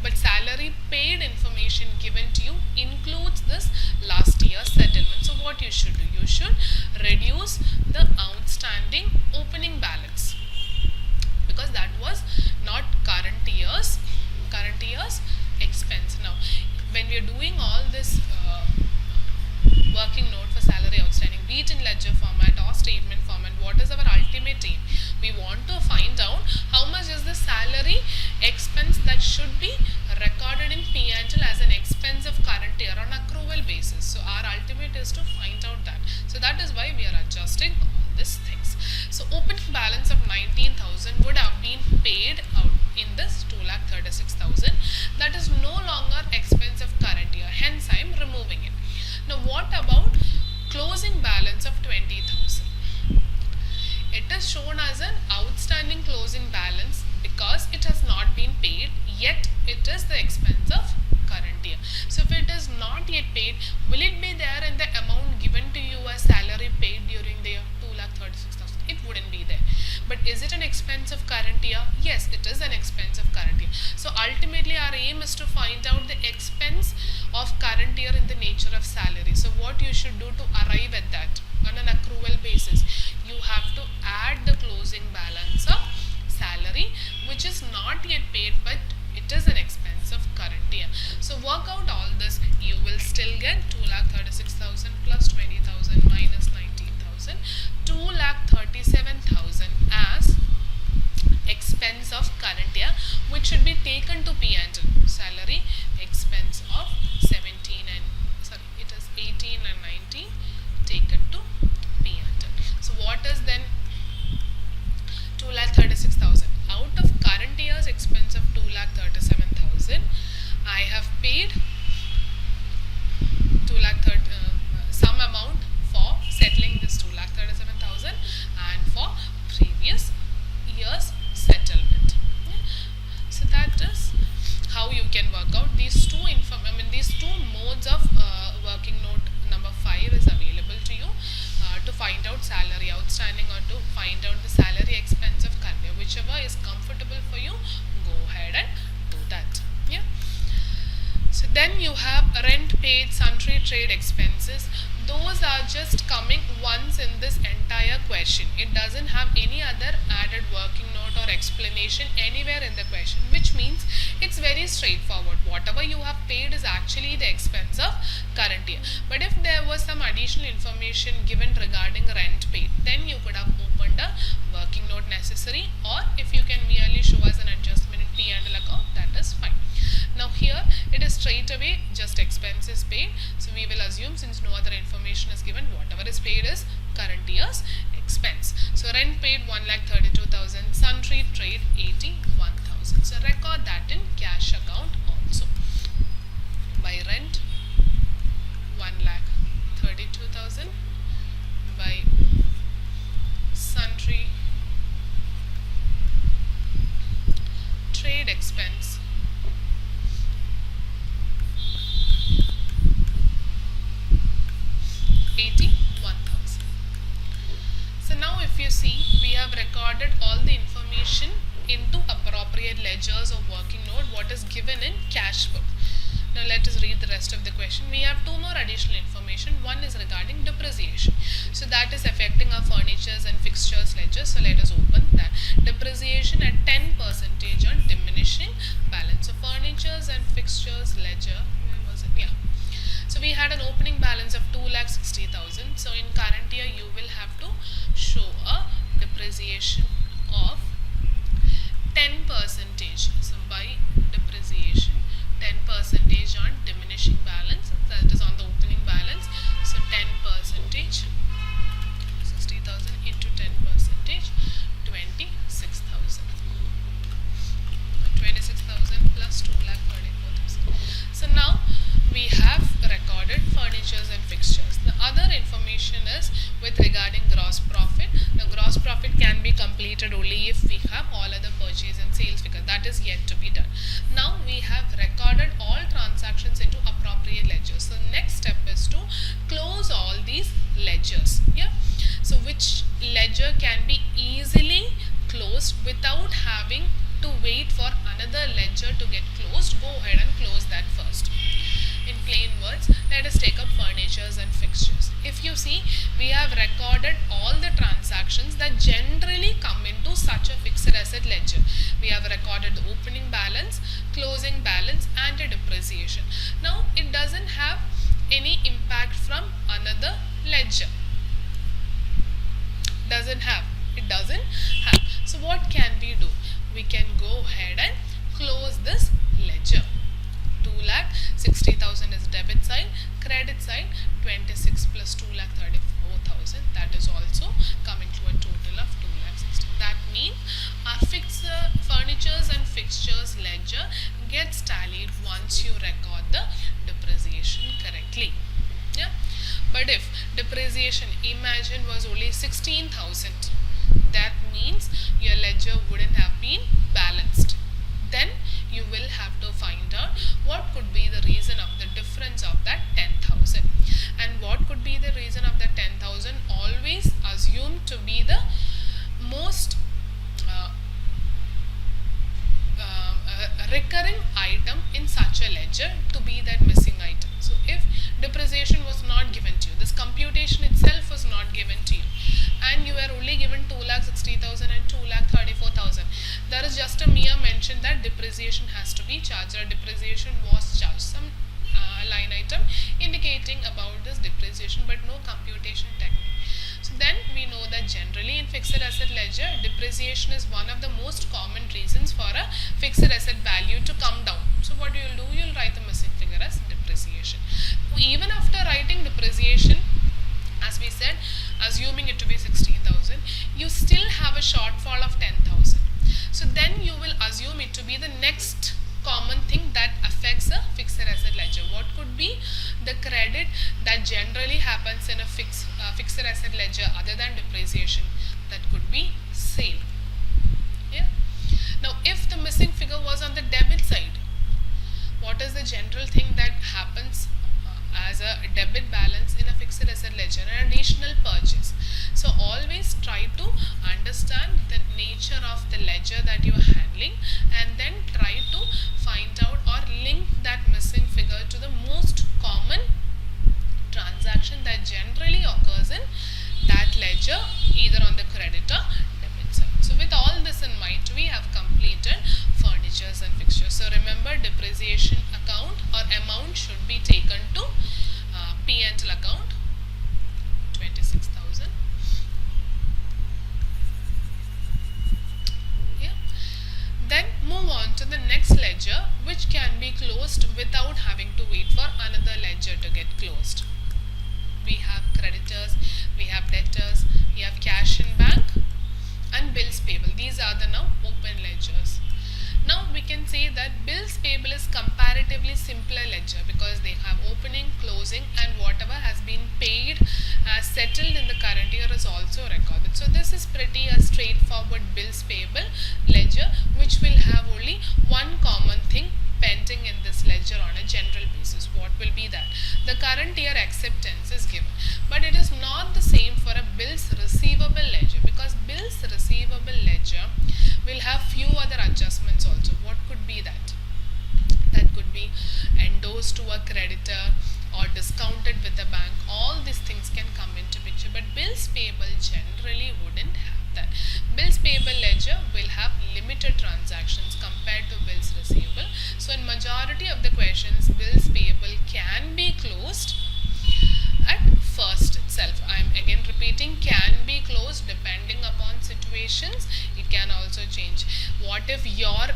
But salary paid information given to you includes this last year's settlement. So what you should do? You should reduce the outstanding opening balance, because that was not current year's expense. Now, when we are doing all this working note for salary outstanding, be it in ledger format or statement format, what is our ultimate aim? We want to find out how much is the salary expense that should be recorded in P&L as an expense of current year on accrual basis. So our ultimate is to find out that. So that is why we are adjusting all these things. So opening balance of 19,000 would have been paid out in this 2,36,000. That is no longer expense of current year. Hence, I am removing it. Now, what about closing balance of 20,000? It is shown as an outstanding closing balance because it has not been paid, yet it is the expense of current year. So if it is not yet paid, will it be there in the amount given to you as salary paid during the year? 2,36,000. It wouldn't be there. But is it an expense of current year? Yes, it is an expense of current year. So ultimately our aim is to find out the expense of current year in the nature of salary. So what you should do to arrive at that on an accrual basis, you have to add the closing balance of salary which is not yet paid but it is an expense of current year. So work out all this, you will still get 2,36,000 plus 20,000 minus 19,000, 2,37,000 as expense of current year, which should be taken to P&L. Salary expense of 18 and 19 taken to P&L. So what is then 2,36,000? Out of current year's expense of 2,37,000, I have paid some amount for settling this 2,37,000 and for previous year's settlement. Yeah. So that is how you can work out these two modes of working note number 5 is available to you to find out salary outstanding or to find out the salary expense of current year. Whichever is comfortable for you, go ahead and do that. Yeah. So then you have rent paid, sundry trade expenses. Those are just coming once in this entire question. It doesn't have any other added working note or explanation anywhere in the question, which means it's very straightforward. Whatever you have paid is actually the expense of current year. But if there was some additional information given regarding rent paid, then you could have opened a working note necessary, or if you can merely show as an adjustment in P&L account, that is fine. Now Now here it is straight away just expenses paid. So we will assume, since no other information is given, whatever is paid is current year's expense. So rent paid 1,32,000, sundry trade 81,000. So record that in cash account also. By rent 1,32,000, by sundry trade expense 81,000. So now if you see, we have recorded all the information into appropriate ledgers or working note what is given in cash book. Now let us read the rest of the question. We have two more additional information. One is regarding depreciation. So that is affecting our furnitures and fixtures ledger. So let us open that. Depreciation at 10% on diminishing balance of furnitures and fixtures ledger. Where was it? Yeah. So we had an opening balance of 2,60,000. So in current year you will have to show a depreciation of 10%. So by depreciation 10% on diminishing balance, that is on the opening balance. So 10%, 60,000 into 10%, 26,000. 26,000 plus 2,34,000. So now we have recorded furnitures and fixtures. The other information is with regarding gross profit. Now gross profit can be completed only if we have all other purchase and sales figure. That is yet to be done. Now we have recorded all transactions into appropriate ledgers. So next step is to close all these ledgers. Yeah. So which ledger can be easily closed without having to wait for another ledger to get closed? Go ahead and close that first. In plain words, let us take up furnitures and fixtures. If you see, we have recorded all the transactions that generally come into such a fixed asset ledger. We have recorded the opening balance, closing balance and a depreciation. Now it doesn't have any impact from another ledger. It doesn't have. So what can we do? We can go ahead and close this ledger. 2,60,000 is debit side, credit side 26 plus 2,34,000, that is also coming to a total of 2,60,000. That means our furnitures and fixtures ledger gets tallied once you record the depreciation correctly. Yeah. But if depreciation, imagine, was only 16,000, that means your ledger wouldn't have been balanced. Then you will have to find out what could be the reason of the difference of that 10,000. And what could be the reason of the 10,000? Always assume to be the most recurring item in such a ledger to be that missing item. So if depreciation was not given to you, this computation itself was not given to you, and you were only given 2,60,000 and 2,34,000, there is just a mere mention that depreciation has to be charged, or depreciation was charged, some line item indicating about this depreciation, but no computation technique. So then we know that generally in fixed asset ledger, depreciation is one of the most common reasons for a fixed asset value to come down. So what you will do, you will write the missing figure as depreciation. Even after writing depreciation, as we said, assuming it to be 16,000, you still have a shortfall of 10,000. So then you will assume it to be the next common thing that affects a fixed asset ledger. What could be the credit that generally happens in a fixed asset ledger other than depreciation? That could be sale. Yeah. Now if the missing figure was on the debit side, what is the general thing that happens as a debit balance in a fixed asset ledger? An additional purchase. So always try to understand the nature of the ledger that you are handling, and then try to find out or link that missing figure to the most common transaction that generally occurs in that ledger, either on the credit or debit side. So with all this in mind, we have completed furnitures and fixtures. So remember, depreciation account or amount should be taken to P&L account, 26,000. Yeah. Then move on to the next ledger, which can be closed closed without having to wait for another ledger to get closed. We have creditors, we have debtors, we have cash in bank and bills payable. These are the now open ledgers. Now we can say that bills payable is comparatively simpler ledger because they have opening, closing and whatever has been paid as settled in the current year is also recorded. So this is pretty a straightforward bills payable ledger which will have only one common thing pending in this ledger on a general basis. What will be that? The current year acceptance is given, but it is not the same for a bills receivable ledger because bills receivable ledger will have few other adjustments also. What could be that? That could be endorsed to a creditor or discounted with the bank. All these things can come into picture, but bills payable generally wouldn't have that. Bills payable ledger will have limited transactions compared to bills receivable. So in majority of the questions, bills payable can be closed at first itself. I am again repeating, can be closed depending upon situations. It can also change. What if your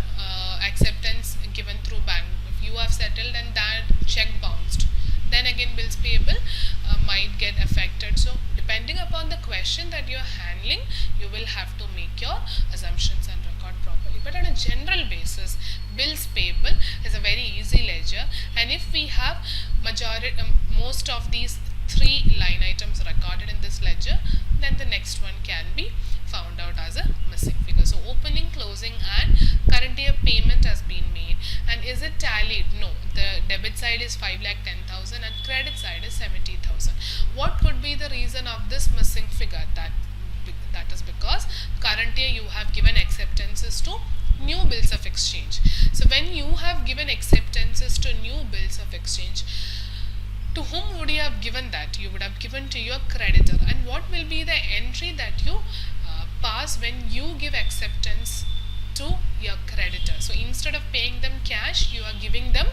acceptance given through bank, if you have settled and that check bounced, then again bills payable might get affected. So depending upon the question that you are handling, you will have to make your assumptions and record properly. But on a general basis, bills payable is a very easy ledger, and if we have most of these three line items recorded in this ledger, then the next one can be found out as a missing figure. So opening, closing and current year payment has been made, and is it tallied? No, the debit side is 5,10,000 and credit side is 70,000. What could be the reason of this missing figure? That is because current year you have given acceptances to new bills of exchange. So when you have given acceptances to new bills of exchange, to whom would you have given that? You would have given to your creditor. And what will be the entry that you pass when you give acceptance to your creditor? So instead of paying them cash, you are giving them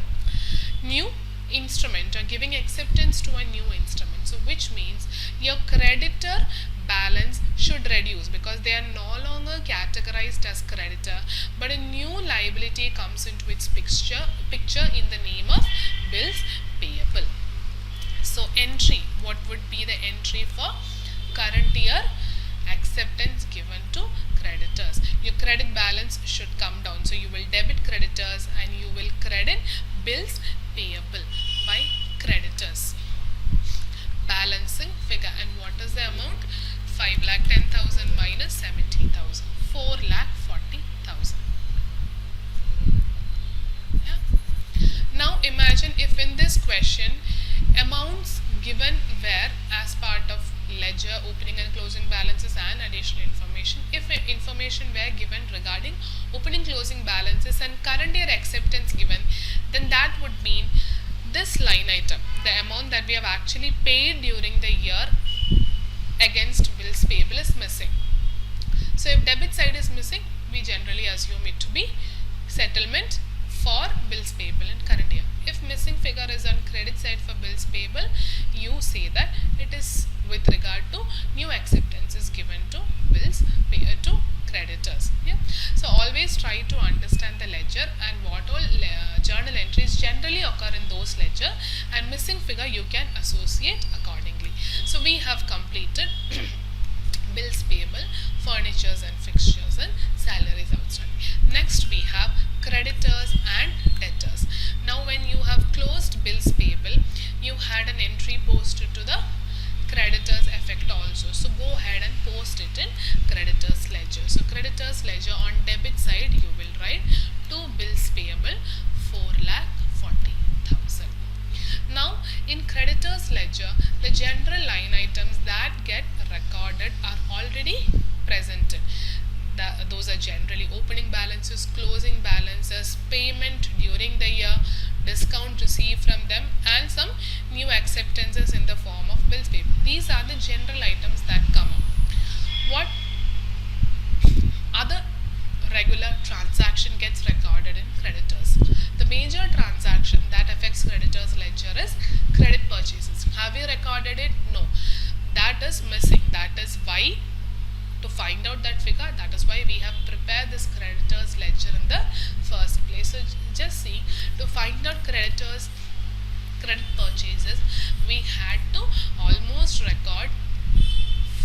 new instrument or giving acceptance to a new instrument. So which means your creditor balance should reduce because they are no longer categorized as creditor, but a new liability comes into its picture in the name of bills payable. So entry, what would be the entry for current year acceptance given to creditors? Your credit balance should come down. So you will debit creditors and you will credit bills payable by creditors. Balancing figure, and what is the amount? 5,10,000 minus 70,000, 4,40,000. Yeah. Now imagine if in this question amounts given were as part of ledger, opening and closing balances and additional information. If information were given regarding opening, closing balances and current year acceptance given, then that would mean this line item, the amount that we have actually paid during the year against bills payable, is missing. So if debit side is missing, we generally assume it to be settlement for bills payable in current year. If missing figure is on credit side for bills payable, you say that it is with regard to new acceptances given to bills to creditors. Yeah. So always try to understand the ledger and what all journal entries generally occur in those ledger, and missing figure you can associate accordingly. So we have completed bills payable, furnitures and fixtures and salaries outstanding. Next we have creditors and debtors. Now when you have closed bills payable, you had an entry posted to the creditors effect also. So go ahead and post it in creditors ledger. So creditors ledger, on debit side you will write to bills payable 4,40,000. Now in creditors ledger, the general line items that get recorded are already presented. Those are generally opening balances, closing balances, payment during the year, discount received from them, and some new acceptances in the form of bills payable. These are the general items that come up. What other regular transaction gets recorded in creditors? The major transaction that affects creditors ledger is credit purchases. Have you recorded it? No. That is missing. That is why to find out that figure. That is why we have prepared this creditors ledger in the first place. So just see, to find out creditors credit purchases, we had to almost record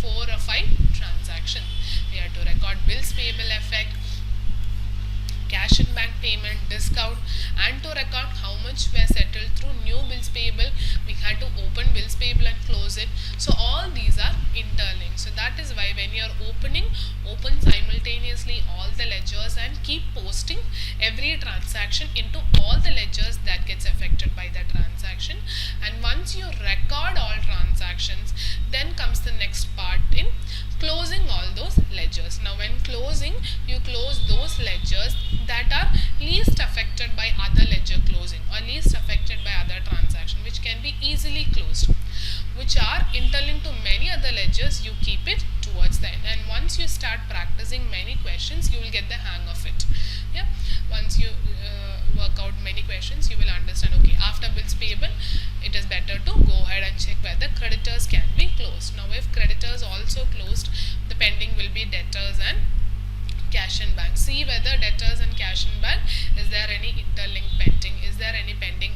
4 or 5 transactions. We had to record bills payable effect, cash in bank payment, discount, and to record how much were settled through new bills payable. We had to open bills payable and close it. So all these are interlinked. So that is why when you are open simultaneously all the ledgers and keep posting every transaction into all the ledgers that gets affected by the transaction. And once you record all transactions, then comes the next part in closing all those ledgers. Now when closing, you close those ledgers that are least affected by other ledger closing or least affected by other transaction, which can be easily closed, which are interlinked to many other ledgers. You keep it towards the end, and once you start practicing many questions, you will get the hang of it. Yeah, once you work out many questions, you will understand, okay, after bills payable, it is better to go ahead and check whether creditors can be closed. Now if creditors also closed, the pending will be debtors and cash in bank. See whether debtors and cash in bank, is there any interlinked pending, is there any pending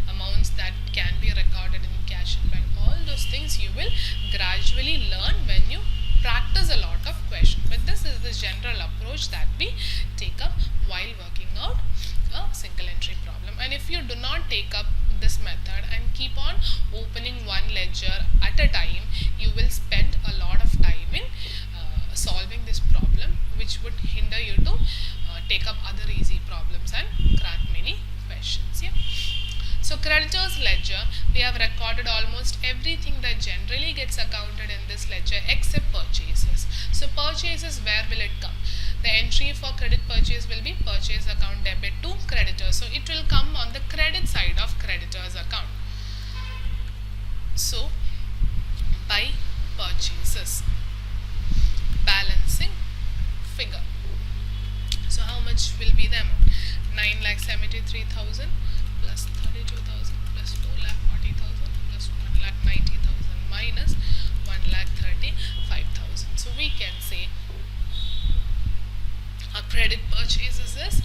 amounts that can be recorded in cash in bank. All those things you will gradually learn when you practice a lot of questions. But this is the general approach that we take up while working out a single entry problem. And if you do not take up this method and keep on opening one ledger at a time, you will spend a lot of time in solving this problem, which would hinder you to take up other easy problems and crack many questions. Yeah. So creditors ledger, we have recorded almost everything that generally gets accounted in this ledger except purchases. So purchases, where will it come? The entry for credit purchase will be purchase account debit to creditors. So it will come on the credit side of creditors account. So by purchases, balancing figure. So how much will be the amount? 9,73,000 plus 32,000 plus 4,40,000 plus 1,90,000 minus 1,35,000. So we can say our credit purchases is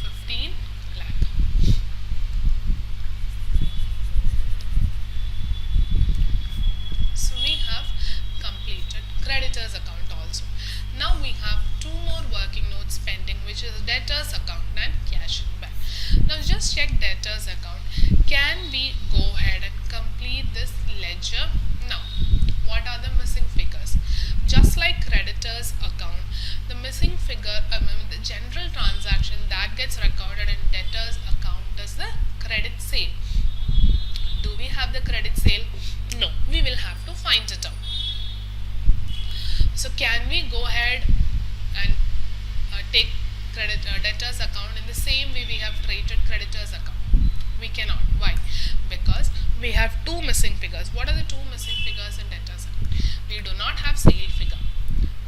15 lakh. So we have completed creditors account also. Now we have two more working notes pending, which is debtors account and cash in bank. Now just check debtors account. Can we go ahead and complete this ledger? Now, what are the missing figures? Just like creditors account, the missing figure, the general transaction that gets recorded in debtors account is the credit sale. Do we have the credit sale? No, we will have to find it out. So can we go ahead and take debtors account in the same way we have treated creditors account? We cannot. Why? Because we have two missing figures. What are the two missing figures in debtors account? We do not have sale figure.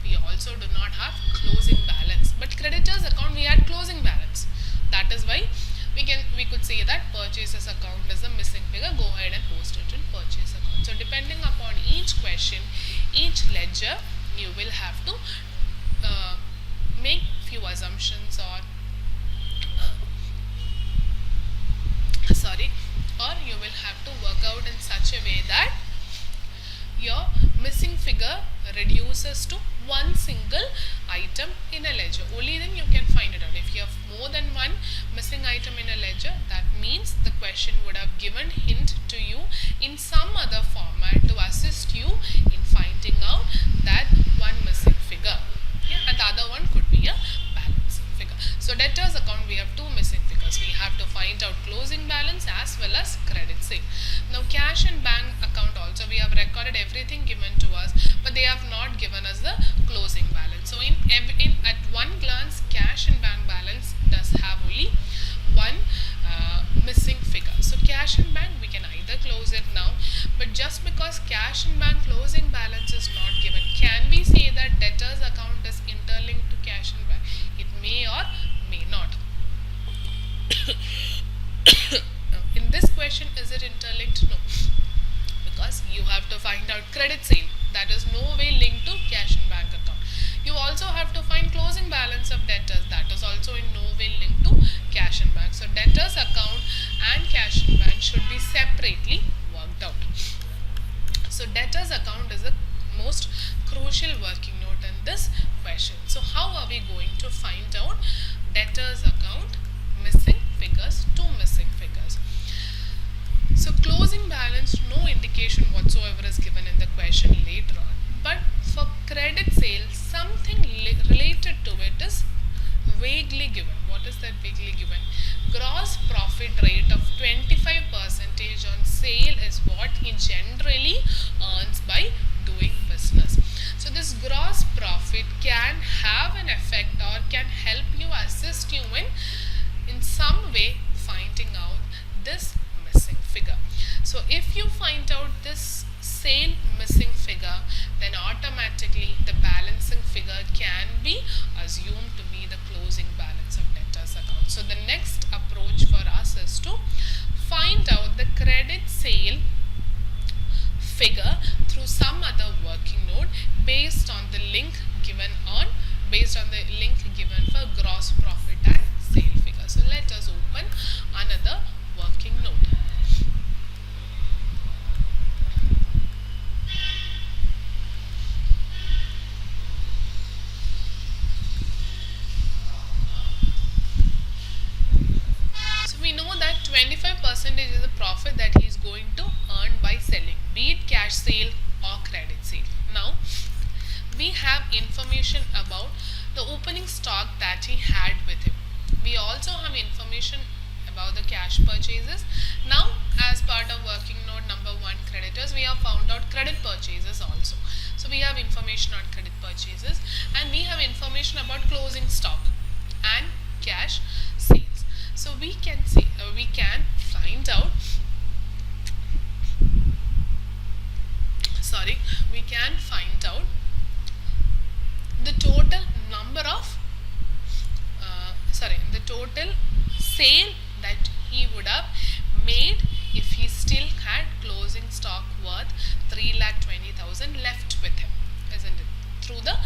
We also do not have closing balance. But creditors account, we had closing balance. That is why we could say that purchases account is the missing figure. Go ahead and post it in purchase account. So depending upon each question, each ledger, you will have to make few assumptions or you will have to work out in such a way that your missing figure reduces to one single item in a ledger. Only then you can find it out. If you have more than one missing item in a ledger, that means the question would have given hint to you in some other format to assist you in finding out that one missing figure. Yeah, and the other one could be a balancing figure. So debtors account, we have two missing figures. We have to find out closing balance as well as credit sale. Now cash and bank account also, we have recorded everything given to us, but they have not given us the closing balance. So at one glance, cash and bank balance does have only one missing figure. So cash and bank, we can either close it now, but just because cash and bank closing balance is not given, can we say that debtors account is interlinked to cash and bank? It may or may not. In this question, is it interlinked? No, because you have to find out credit sale. that is no way linked to cash in bank account. You also have to find closing balance of debtors, that is also in no way linked to cash in bank. So debtors account and cash in bank should be separately worked out. So debtors account is the most crucial working note in this question. So how are we going to find out debtors account missing figures, two missing figures? So closing balance, no indication whatsoever is given in the question later on. But for credit sale, something related to it is vaguely given. What is that vaguely given? Gross profit rate of 25% on sale is what he generally earns by doing business. So this gross profit can have an effect or can help you, assist you in some way finding out this missing figure. So if you find out this sale missing figure, then automatically the balancing figure can be assumed to be the closing balance of debtors account. So the next approach for us is to find out the credit sale figure through some other working note based on the link given for gross profit and sale figure. So let us open another working note. We know that 25% is the profit that he is going to earn by selling, be it cash sale or credit sale. Now, we have information about the opening stock that he had with him. We also have information about the cash purchases. Now, as part of working note number 1, creditors, we have found out credit purchases also. So, we have information on credit purchases and we have information about closing stock and cash sales. So we can find out the total number of the total sale that he would have made if he still had closing stock worth 3,20,000 left with him, isn't it? Through the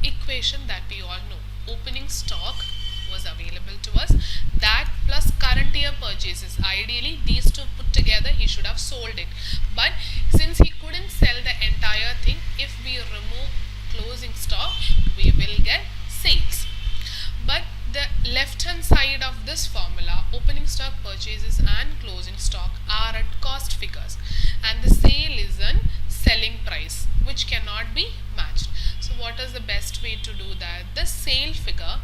equation that we all know, opening stock was available to us, that plus current year purchases. Ideally these two put together he should have sold it, but since he couldn't sell the entire thing, if we remove closing stock we will get sales. But the left hand side of this formula, opening stock, purchases and closing stock are at cost figures and the sale is an selling price which cannot be matched. So what is the best way to do that? The sale figure,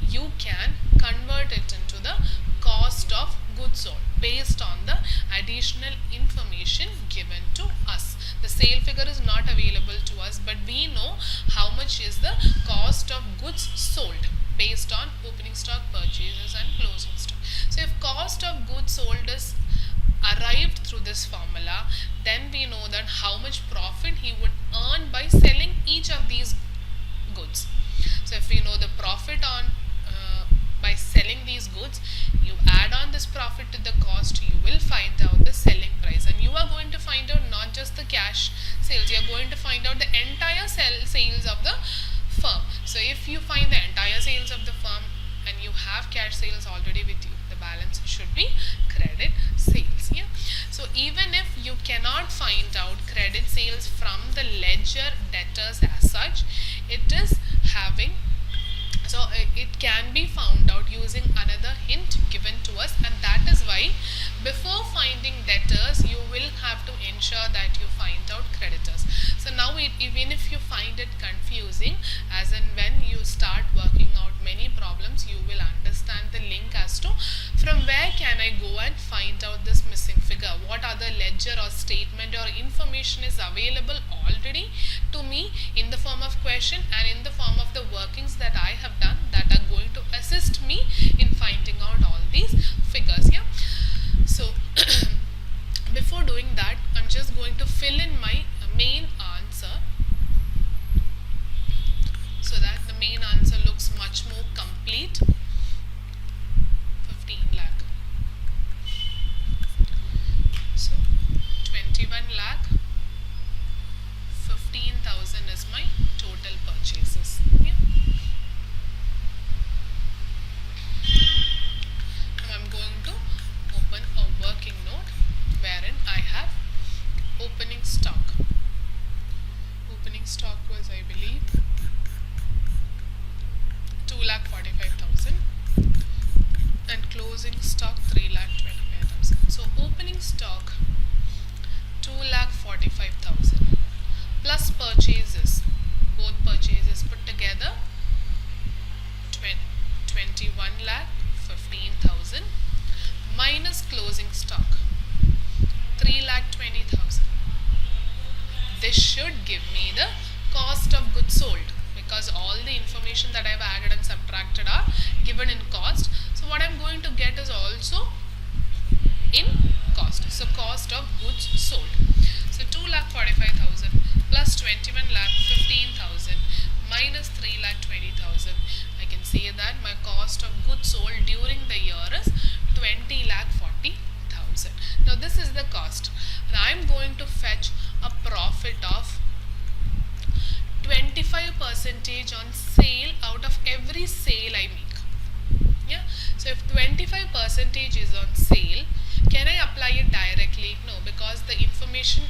you can convert it into the cost of goods sold based on the additional information given to us. The sale figure is not available to us, but we know how much is the cost of goods sold based on opening stock, purchases and closing stock. So if cost of goods sold is arrived through this formula, then we know that how much profit he would earn by selling each of these goods. So if we know the profit on by selling these goods, you add on this profit to the cost, you will find out the selling price, and you are going to find out not just the cash sales, you are going to find out the entire sales of the firm. So if you find the entire sales of the firm and you have cash sales already with you, the balance should be credit sales. Yeah. So even if you cannot find out credit sales from the ledger debtors as such, it is having, so it can be found out using another hint given to us, and that is why before finding debtors you will have to ensure that you find out creditors. So now even if you find it confusing, as in when you start working out many problems, you will understand the link as to from where can I go and find out this missing figure, what other ledger or statement or information is available already to me in the form of question and in the form of the workings that I have done that are going to assist me in finding out all these figures. Yeah. So before doing that, I'm just going to fill in my main answer so that the main answer looks much more complete. 15 lakh. So 21 lakh stock 3,25,000. So opening stock 2,45,000 plus purchases, both purchases put together 21,15,000 minus closing stock 3,20,000. This should give me the cost of goods sold, because all the information that I've added and subtracted are given in cost. So what I'm going to get is also in cost. So cost of goods sold. So 2,45,000 plus 21,15,000 minus 3,20,000. I can say that my cost of goods sold during the year is 20,40,000. Now this is the cost. And I'm going to fetch a profit of 25% on sale out of every sale I make. Yeah. So if 25% is on sale, can I apply it directly? No, because the information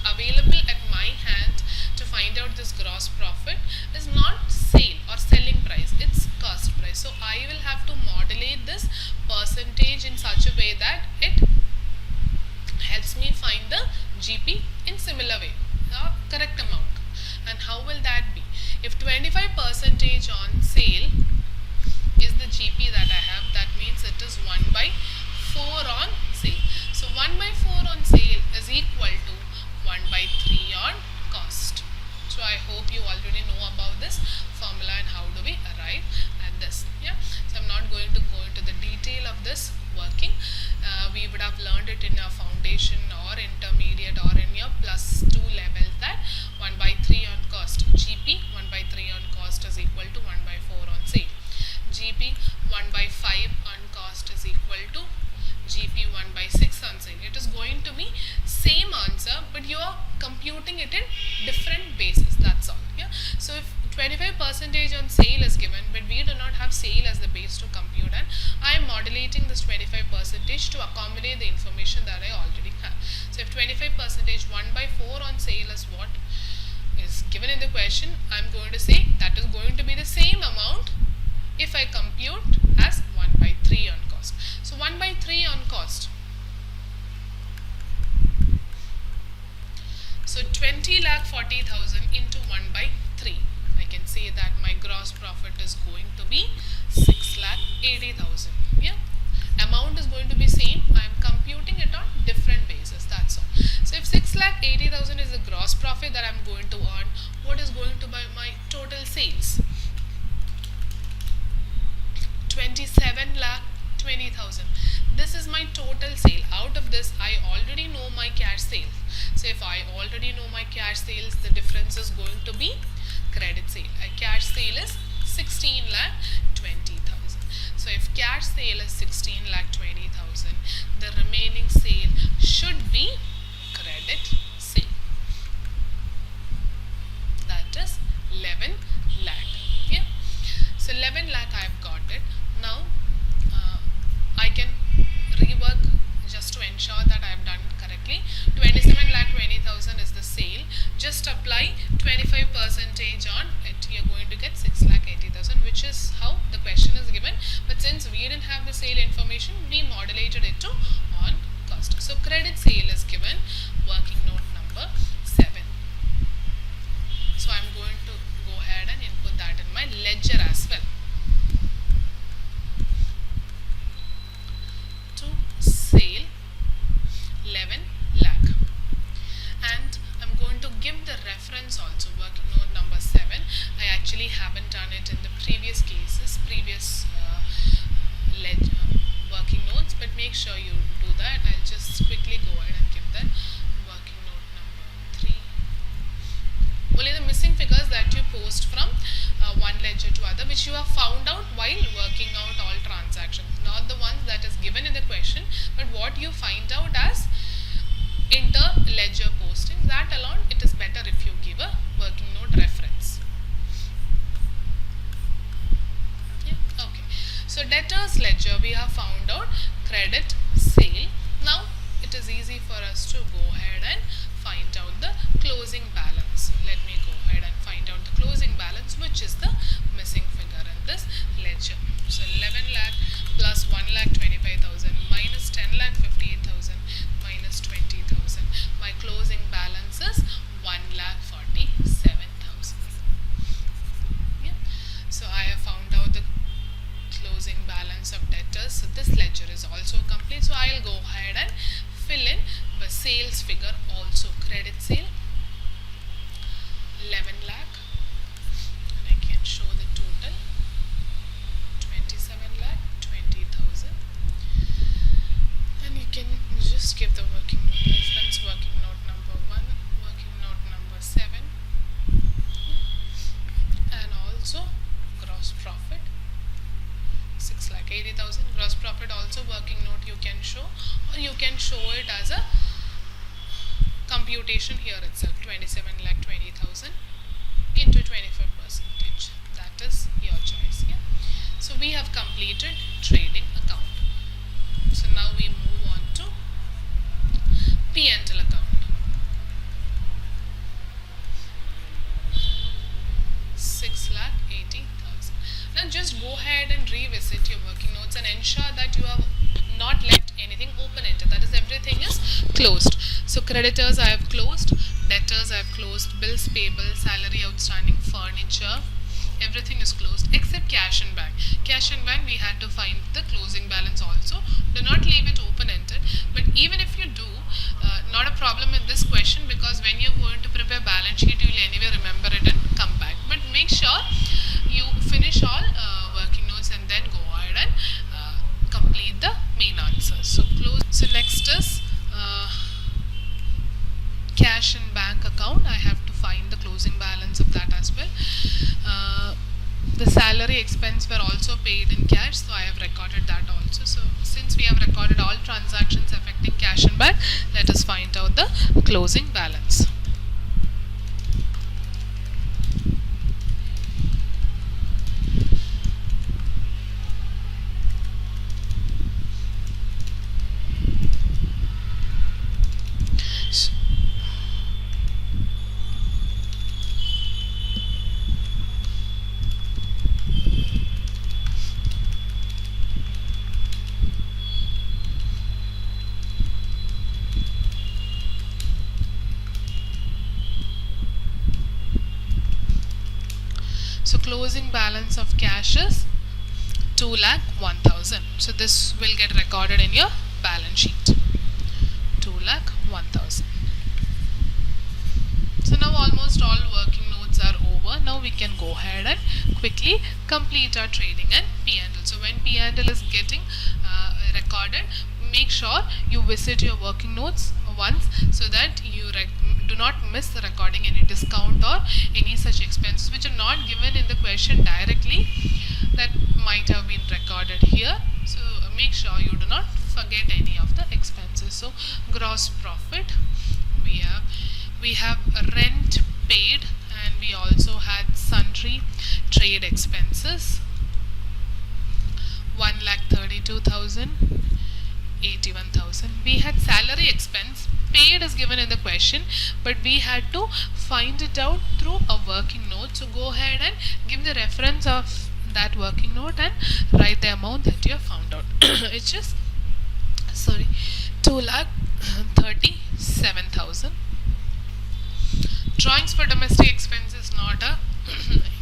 available at my hand to find out this gross profit is not sale or selling price, it's cost price. So I will have to modulate this percentage in such a way that it helps me find the GP in similar way, the correct amount. And how will that be? If 25% on sale is the GP that I have, that means it is 1/4 on sale. So 1/4 on sale is equal to 1/3 on cost. So I hope you already know about this formula and how do we arrive at this. Yeah. So I'm not going to go into the detail of this working. We would have learned it in your foundation or intermediate or in your +2 levels, that 1/3 on cost. GP 1/3 on cost is equal to 1/4 on sale. GP 1/5 on cost is equal to GP 1/6 on sale. It is going to be same answer, but you are computing it in different bases. That's all. Yeah. So if 25% on sale is given, but we do not have sale as the base to compute, and I am modulating this 25% to accommodate the information that I already have. So if 25% 1/4 on sale is what is given in the question, I'm going to say that is going to be the same amount if I compute as 1/3 on cost. So 1/3 on cost. So 20,40,000 into 1/3. I can say that my gross profit is going to be 6,80,000. Yeah. Amount is going to be same. I am computing it on different bases. That's all. So if 6,80,000 is the gross profit that I'm going to earn, what is going to be my total sales? 27,20,000. This is my total sale. Out of this, I already know my cash sales. So if I already know my cash sales, the difference is going to be credit sale. A cash sale is 16,20,000. So if cash sale is 16,20,000, the remaining sale should be credit sale. That is 11 lakh. Yeah. So 11 lakh I have got it. Now I can rework just to ensure that I have done it correctly. 27,20,000 is the sale. Just apply 25% on it. You're going to get 6,80,000, which is how the question is given. But since we didn't have the sale information, we modulated it to on cost. So credit sale is given. Working note number 7. So I'm going to go ahead and input that in my ledger as well. To sale 11 lakh. And I'm going to give the reference also, working note number 7. I actually haven't done it in the previous cases, previous ledger working notes, but make sure you do that. I'll just quickly go ahead and give that working note number 3. Only the missing figures that you post from one ledger to other, which you have found out while working out all transactions, not the ones that is given in the question, but what you find out as inter-ledger posting. That alone, it is better if you give a working note reference. Yeah, okay. So debtors ledger, we have found out credit sale. Now it is easy for us to go ahead and find out the closing balance. So let me go ahead and find out the closing balance, which is the missing figure in this ledger. So 11 lakh plus 1,25,000 Okay, so I'll go ahead and fill in the sales figure also. Credit sale 11 lakh, and I can show the total 27 lakh 20,000, and you can just give the working note reference, working note number 1, working note number 7, and also gross profit 6,80,000. Gross profit also working note you can show, or you can show it as a computation here itself, 27,20,000 into 25%. That is your choice. Yeah. So we have completed trading account. So now we move on to P&L account. 6,80,000. Now just go ahead and revisit your working notes and ensure that you have not left anything open-ended. That is, everything is closed. So creditors I have closed, debtors I have closed, bills payable, salary outstanding, furniture, everything is closed except cash and bank. Cash and bank we had to find the closing balance also. Do not leave it open-ended. But even if you do, not a problem in this question, because when you're going to prepare balance sheet, you will anyway remember it and come back. But make sure you finish all working notes and then go ahead and complete the main answers. So close. So next is cash and bank account. I have to find the closing balance of that as well. The salary expense were also paid in cash, so I have recorded that also. So since we have recorded all transactions affecting cash and bank, let us find out the closing balance. So closing balance of cash is 2,01,000. So this will get recorded in your balance sheet. 2,01,000. So now almost all working notes are over. Now we can go ahead and quickly complete our trading and P&L. So when P&L is getting recorded, make sure you visit your working notes once so that you do not miss the recording any discount or any such expenses which are not given in the question directly, that might have been recorded here. So make sure you do not forget any of the expenses. So gross profit, we have rent paid, and we also had sundry trade expenses 1,32,000, 81,000. We had salary expense paid is given in the question, but we had to find it out through a working note. So go ahead and give the reference of that working note and write the amount that you have found out. It's just 2,37,000. Drawings for domestic expense is not a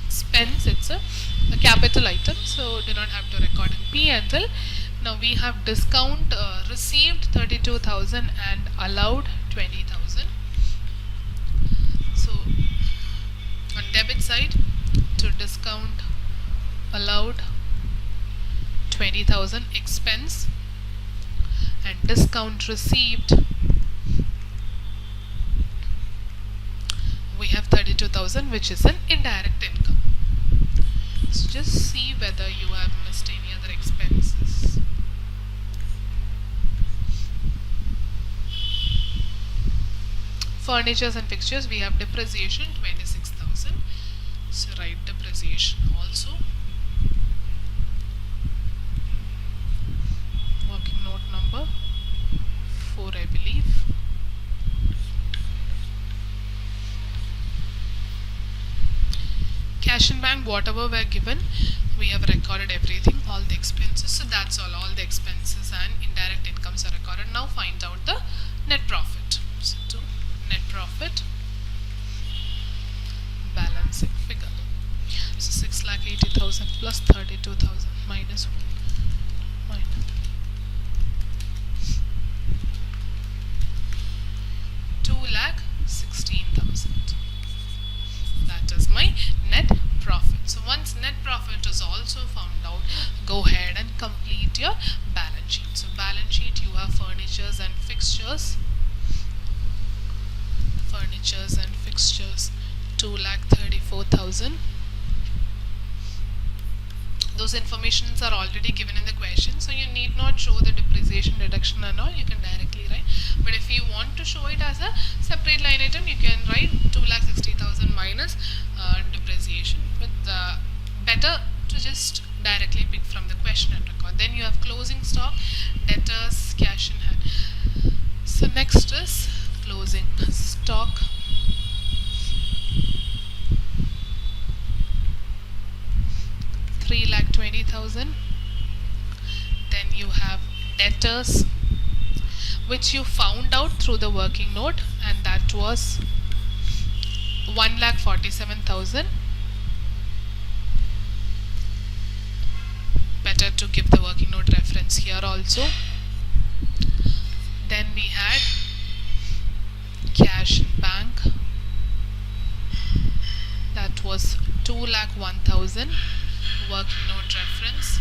expense, it's a capital item, so do not have to record in P&L. Now we have discount received 32,000 and allowed 20,000. So on debit side, to discount allowed 20,000 expense, and discount received we have 32,000, which is an indirect income. So just see whether you have missed any other expenses. Furnitures and fixtures, we have depreciation 26,000. So write depreciation also. Working note number 4, I believe. Cash and bank, whatever were given, we have recorded everything, all the expenses. So that's all the expenses and indirect incomes are recorded. Now find out the net profit. So to net profit, balancing figure. So 6,80,000 plus 32,000 minus 1. furnitures and fixtures. Furnitures and fixtures, 2,34,000. Those informations are already given in the question, so you need not show the depreciation, deduction and all. You can directly write. But if you want to show it as a separate line item, you can write 2,60,000 minus depreciation. But better to just directly pick from the question and record. Then you have closing stock, debtors, cash in hand. So next is closing stock. $3,20,000. Then you have debtors, which you found out through the working note, and that was 1,47,000. Better to give the working note reference here also. Then we had cash in bank, that was 2,01,000. Working note reference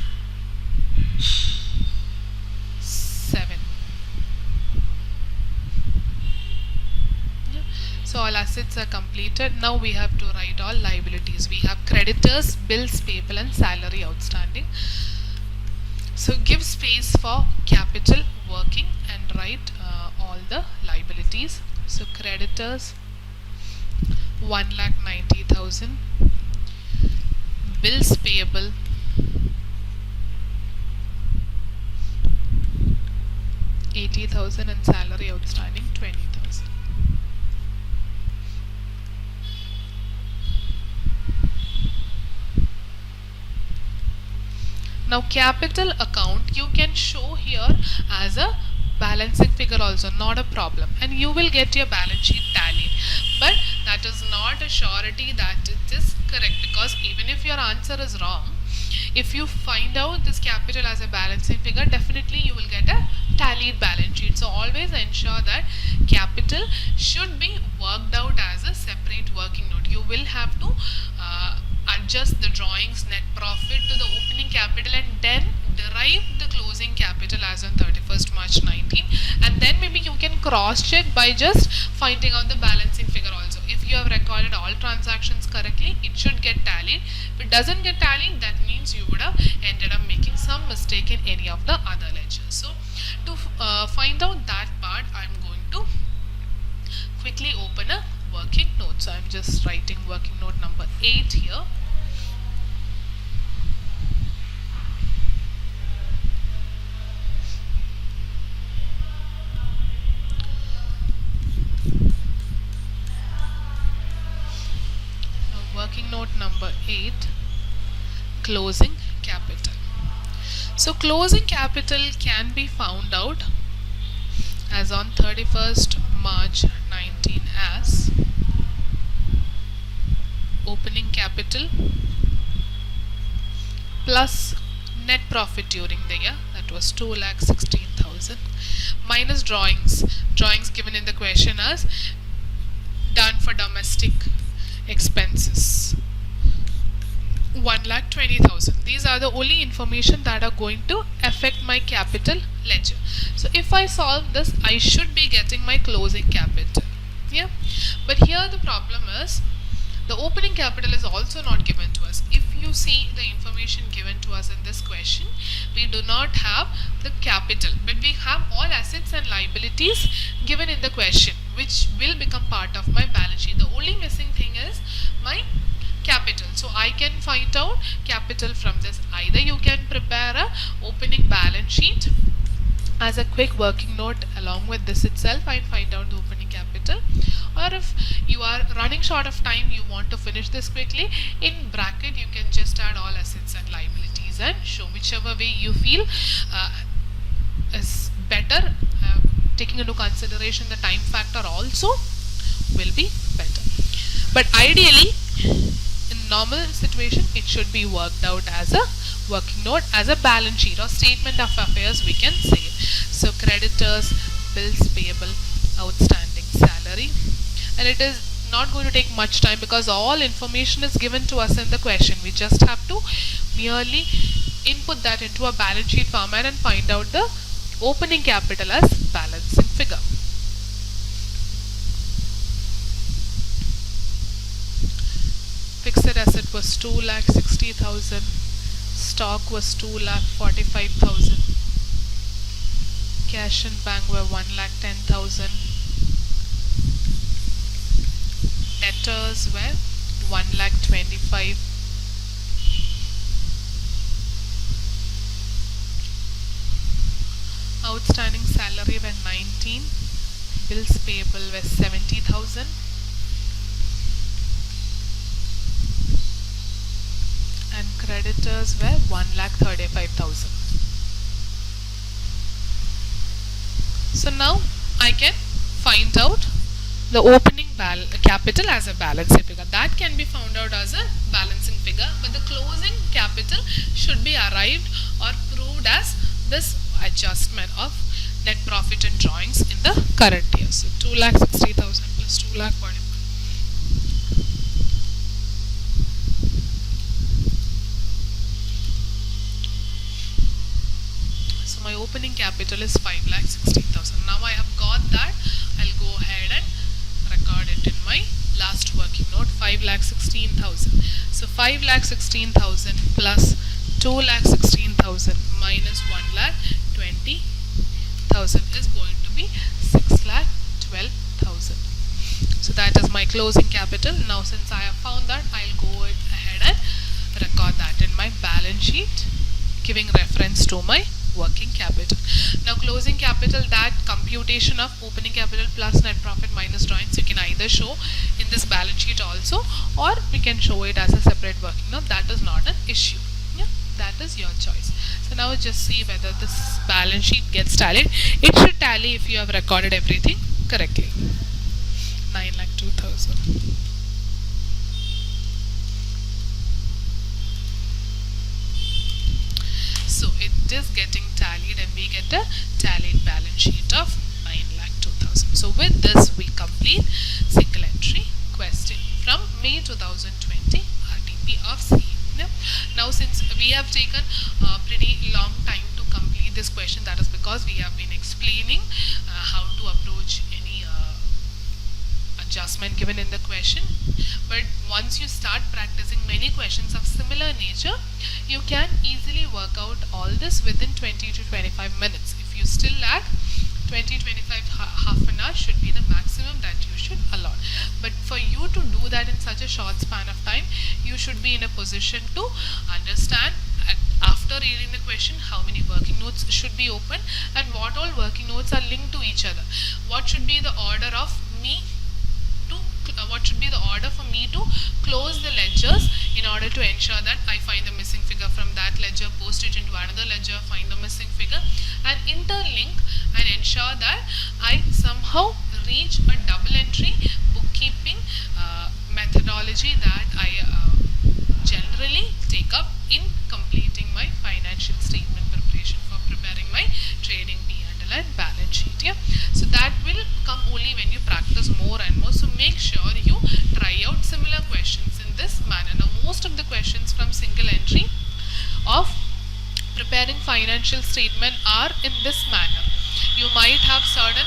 7. So all assets are completed. Now we have to write all liabilities. We have creditors, bills payable and salary outstanding. So give space for capital, working, and write all the liabilities. So creditors 1,90,000. Bills payable 80,000 and salary outstanding 20,000. Now capital account you can show here as a balancing figure also, not a problem, and you will get your balance sheet tallied, but that is not a surety that it is correct, because even if your answer is wrong, if you find out this capital as a balancing figure, definitely you will get a tallied balance sheet. So always ensure that capital should be worked out as a separate working note. You will have to adjust the drawings net profit to the opening capital and then derive the closing capital as on 31st March 19, and then maybe you can cross check by just finding out the balancing figure also. If you have recorded all transactions correctly, it should get tallied. If it doesn't get tallied, that means you would have ended up making some mistake in any of the other ledgers. So to find out that part, I'm going to quickly open a working note. So I'm just writing working note number 8 here. Working note number 8, closing capital. So closing capital can be found out as on 31st March 19 as opening capital plus net profit during the year, that was 2,16,000, minus drawings given in the question as done for domestic expenses 1,20,000. These are the only information that are going to affect my capital ledger. So if I solve this, I should be getting my closing capital. Yeah, but here the problem is the opening capital is also not given to us. If you see the information given to us in this question, we do not have the capital, but we have all assets and liabilities given in the question, which will become part of my balance sheet. The only missing thing is my capital. So I can find out capital from this. Either you can prepare a opening balance sheet as a quick working note along with this itself and find out the opening capital, or if you are running short of time, you want to finish this quickly, in bracket you can just add all assets and liabilities and show whichever way you feel is better, taking into consideration the time factor also will be better. But ideally in normal situation it should be worked out as a working note, as a balance sheet or statement of affairs we can say. So creditors, bills payable, outstanding, salary, and it is not going to take much time because all information is given to us in the question. We just have to merely input that into a balance sheet format and find out the opening capital as balancing figure. Fixed asset was 2,60,000. Stock was 2,45,000. Cash in bank were 1,10,000. Debtors were 1,25,000. Outstanding salary were 19. Bills payable were 70,000. And creditors were 1,35,000. So now I can find out the opening capital as a balancing figure. That can be found out as a balancing figure, but the closing capital should be arrived or proved as this adjustment of net profit and drawings in the current year. So 2,60,000 plus 2,45,000. So my opening capital is 5,60,000. Now I have got that. I'll go ahead and record it in my last working note, 5,16,000. So 5,16,000 plus 2,16,000 minus 1,20,000 is going to be 6,12,000. So that is my closing capital. Now since I have found that, I'll go ahead and record that in my balance sheet, giving reference to my working capital. Now closing capital, that computation of opening capital plus net profit minus drawings, you can either show in this balance sheet also, or we can show it as a separate working note. That is not an issue. Yeah, that is your choice. So now just see whether this balance sheet gets tallied. It should tally if you have recorded everything correctly. 9,02,000. So it is getting tallied and we get a tallied balance sheet of 9,02,000. So with this we complete single entry question from May 2020 RTP of CA. Now since we have taken a pretty long time to complete this question, that is because we have been explaining how to approach any adjustment given in the question. But once you start practicing many questions of similar nature, you can easily work out all this within 20 to 25 minutes. If you still lack, 20-25 half an hour should be the maximum that you should allot. But for you to do that in such a short span of time, you should be in a position to understand after reading the question how many working notes should be open and what all working notes are linked to each other. What should be the order of me to for me to close the ledgers in order to ensure that I find the missing figure from that ledger, post it into another ledger, find the missing figure, and interlink and ensure that I somehow reach a double entry bookkeeping methodology that I generally take up in completing my financial statement preparation for preparing my trading P&L and balance sheet. Yeah, so that will come only when you practice more and more. So make sure you try out similar questions in this manner. Now most of the questions from single entry of preparing financial statement are in this manner. You might have certain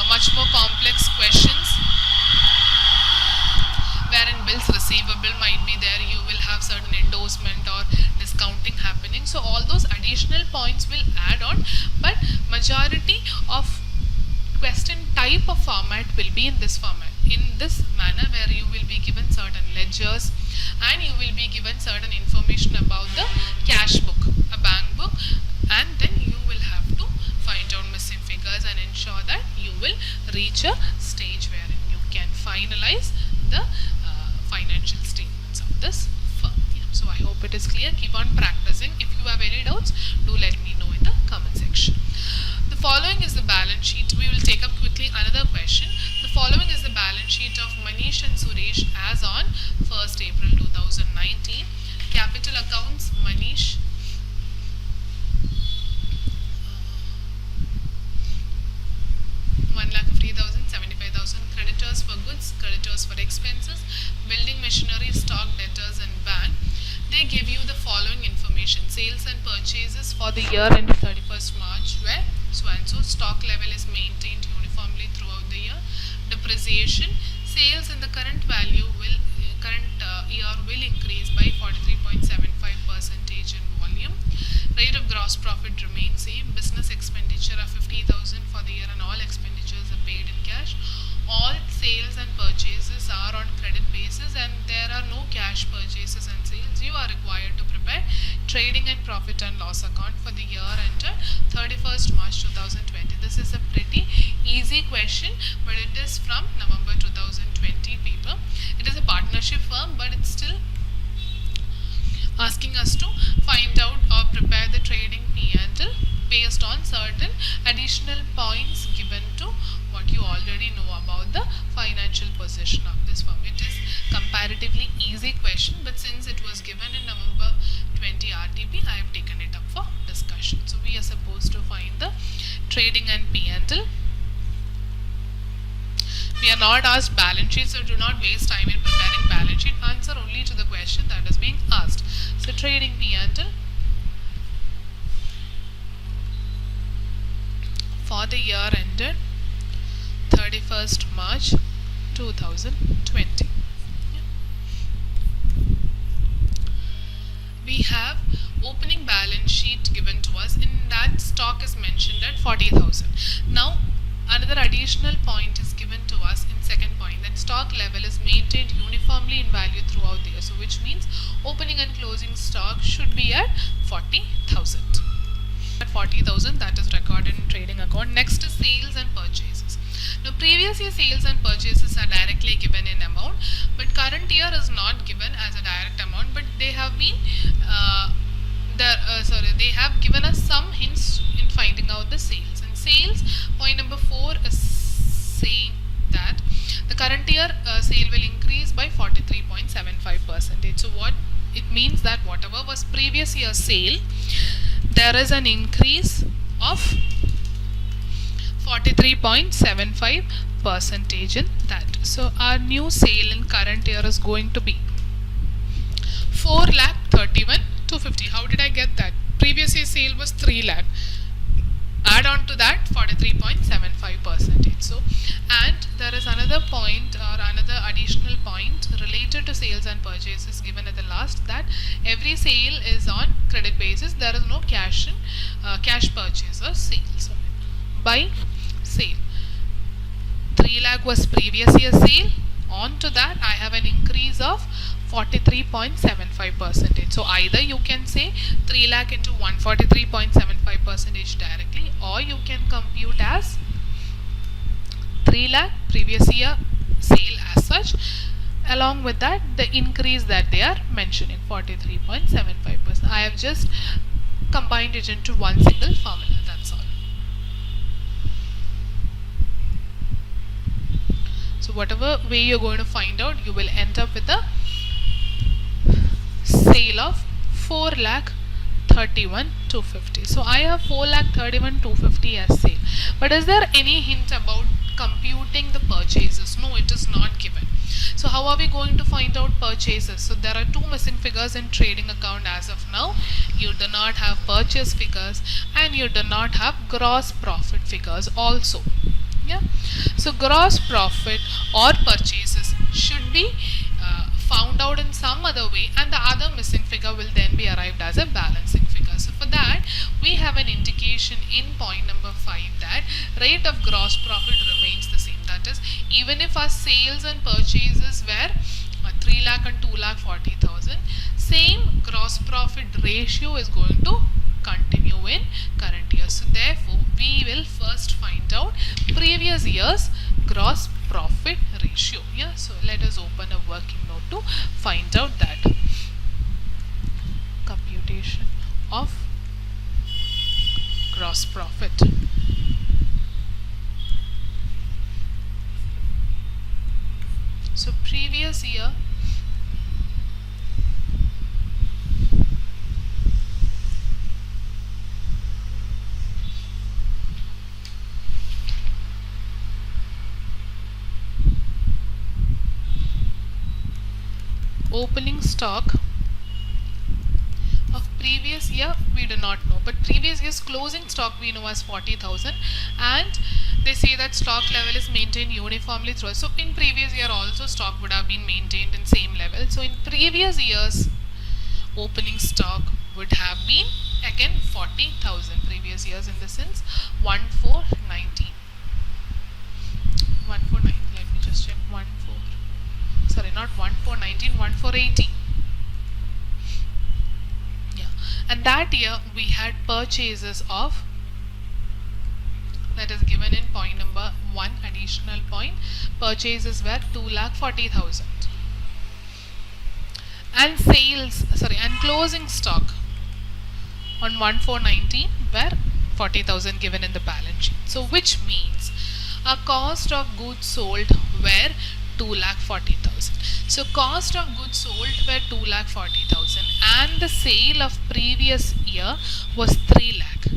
much more complex questions wherein bills receivable might be there, you will have certain endorsement or discounting happening. So all those additional points will add on, but majority of question type of format will be in this format, in this manner, where you will be given certain ledgers and you will be given certain information about the cash book, a bank book, and then you will have to find out missing figures and ensure that you will reach a stage wherein you can finalize the financial statements of this firm. Yeah. So I hope it is clear. Keep on practicing. If you have any doubts, do let me know in the comment section. The following is the balance sheet. We will take up quickly another question. The following is the balance sheet of Manish and Suresh as on 1st April 2019. Capital accounts, Manish, 1,50,000, 75,000. Creditors for goods, creditors for expenses, building machinery, stock, debtors, and bank. They give you the following information. Sales and purchases for the year ended 31st March were so and so. Stock level is maintained uniformly throughout the year. Depreciation, sales in the current value will year will increase by 43.75% in volume. Rate of gross profit remains same. Business expenditure of 50,000 for the year and all expenditures are paid in cash. All sales and purchases are on credit basis and there are no cash purchases and sales. You are required to prepare trading and profit and loss account for the year ended 31st March 2020. This is a pretty easy question, but it is from November 2020 paper. It is a partnership firm, but it's still asking us to find out or prepare the trading P&L based on certain additional points given to what you already know about the financial position of this firm. It is comparatively easy question, but since it was given in November 20 RTP, I have taken it up for discussion. So we are supposed to find the trading and P&L. We are not asked balance sheet, so do not waste time in preparing balance sheet. Answer only to the question that is being asked. So trading P&L for the year ended 31st March 2020. We have opening balance sheet given to us. In that, stock is mentioned at 40,000. Now another additional point is given to us in second point, that stock level is maintained uniformly in value throughout the year. So which means opening and closing stock should be at 40,000. At 40,000, that is recorded in trading account. Next is sales and purchases. Now previous year sales and purchases are directly given in amount, but current year is not given as a direct amount, but they have been they have given us some hints in finding out the sales. And sales, point number 4 is saying that the current year sale will increase by 43.75%. So what it means that whatever was previous year sale, there is an increase of 43.75% in that. So our new sale in current year is going to be 4,31,250. How did I get that? Previous year sale was 3 lakh. Add on to that 43.75%. So, and there is another point or another additional point related to sales and purchases given at the last, that every sale is on credit basis. There is no cash purchase or sale. So by sale, 3 lakh was previous year sale. On to that, I have an increase of 43.75%. So either you can say 3 lakh into 143.75% directly, or you can compute as 3 lakh previous year sale as such. Along with that, the increase that they are mentioning, 43.75%. I have just combined it into one single formula. That's all. So whatever way you're going to find out, you will end up with a sale of 4,31,250. So I have 4,31,250 as sale. But is there any hint about computing the purchases? No, it is not given. So how are we going to find out purchases? So there are 2 missing figures in trading account as of now. You do not have purchase figures and you do not have gross profit figures also. Yeah. So gross profit or purchases should be found out in some other way, and the other missing figure will then be arrived as a balancing figure. So for that, we have an indication in point number 5 that rate of gross profit remains the same. That is, even if our sales and purchases were 3 lakh and 2 lakh 40,000, same gross profit ratio is going to continue in current year. So therefore, we will first find out previous year's gross profit ratio. Yeah, so let us open a working note to find out that. Computation of gross profit. So previous year opening stock of previous year we do not know, but previous year's closing stock we know as 40,000, and they say that stock level is maintained uniformly throughout. So in previous year also stock would have been maintained in same level. So in previous years opening stock would have been again 40,000 previous years, in the sense 1419. 1419, let me just check. 1419, 1480. Yeah, and that year we had purchases of, that is given in point number 1, additional point. Purchases were 2,40,000, and and closing stock on 1419 were 40,000 given in the balance sheet. So which means our cost of goods sold were 2,40,000. So cost of goods sold were 2,40,000, and the sale of previous year was 3 lakh.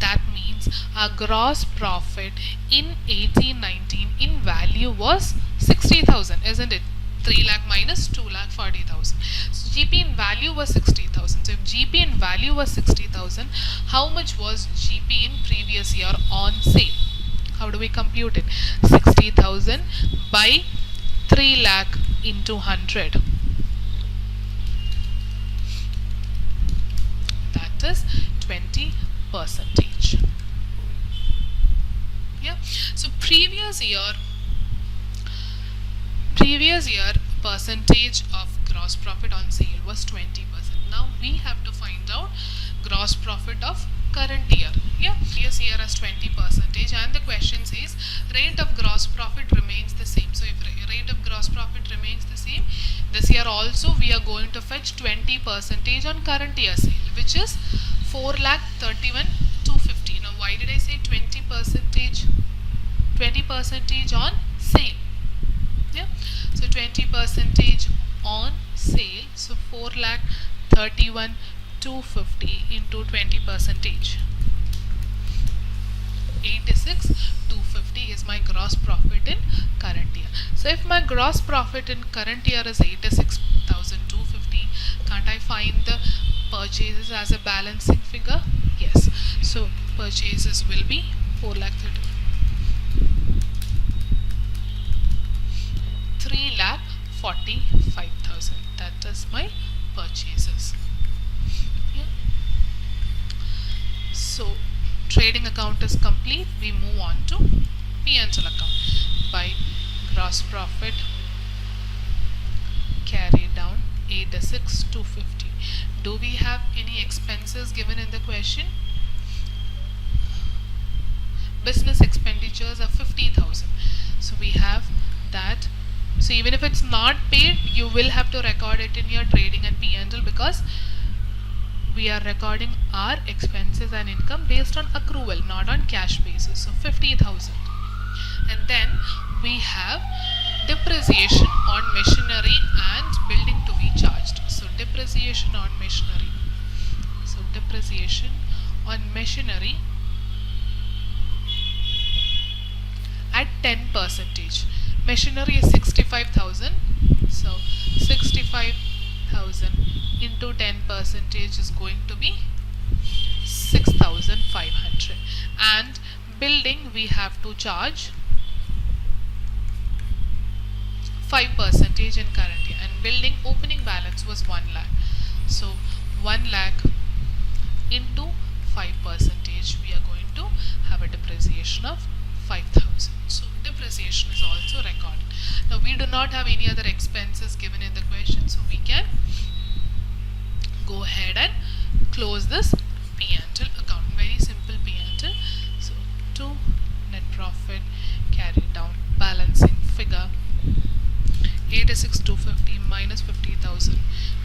That means our gross profit in 18-19 in value was 60,000, isn't it? 3 lakh minus 2,40,000. So GP in value was 60,000. So if GP in value was 60,000, how much was GP in previous year on sale? How do we compute it? 60,000 by 3 lakh into 100. That is 20%. Yeah. So previous year percentage of gross profit on sale was 20%. Now we have to find out gross profit of current year. Yeah, previous year as 20%, and the question says rate of gross profit remains the same. So if rate of gross profit remains the same, this year also we are going to fetch 20% on current year sale, which is 4,31,250. Now why did I say 20%? 20% on sale. Yeah, so 20% on sale. So 4,31,250 into 20%. 86,250 is my gross profit in current year. So if my gross profit in current year is 86,250, can't I find the purchases as a balancing figure? Yes. So purchases will be 3,45,000. That is my purchases. Yeah. So trading account is complete. We move on to P&L account. By gross profit carry down 86,250. Do we have any expenses given in the question? Business expenditures are 50,000. So we have that. So even if it's not paid, you will have to record it in your trading and P&L, because we are recording our expenses and income based on accrual, not on cash basis. So 50,000. And then we have depreciation on machinery and building to be charged. So depreciation on machinery. So depreciation on machinery at 10%. Machinery is 65,000. So 65,000 into 10% is going to be 6,500. And building we have to charge 5% in current year, and building opening balance was 1 lakh. So 1 lakh into 5%, we are going to have a depreciation of 5,000. So depreciation is also recorded. Now we do not have any other expenses given in the question, so we can go ahead and close this P&L account. Very simple P&L. So to net profit carry down balancing figure 86,250 minus 50,000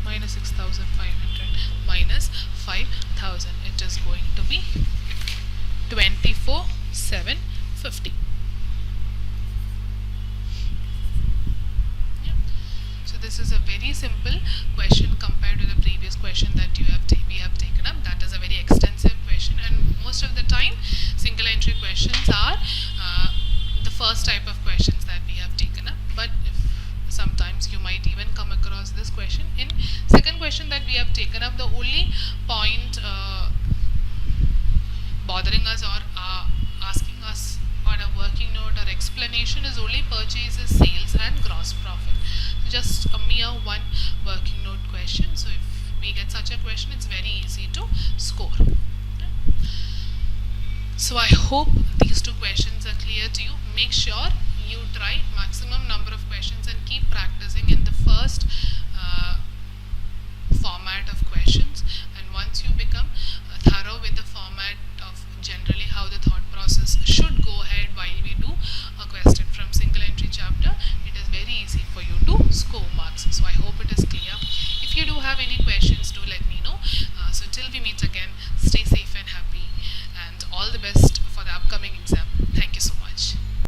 minus 6,500 minus 5,000. It is going to be 24,750. So this is a very simple question compared to the previous question that we have taken up. That is a very extensive question, and most of the time single entry questions are the first type of questions that we have taken up. But if sometimes you might even come across this question in second question question that we have taken up, the only point bothering us or asking us on a working note or explanation is only purchases, sales and gross profit. So just a mere one working note question. So if we get such a question, it's very easy to score. So I hope these two questions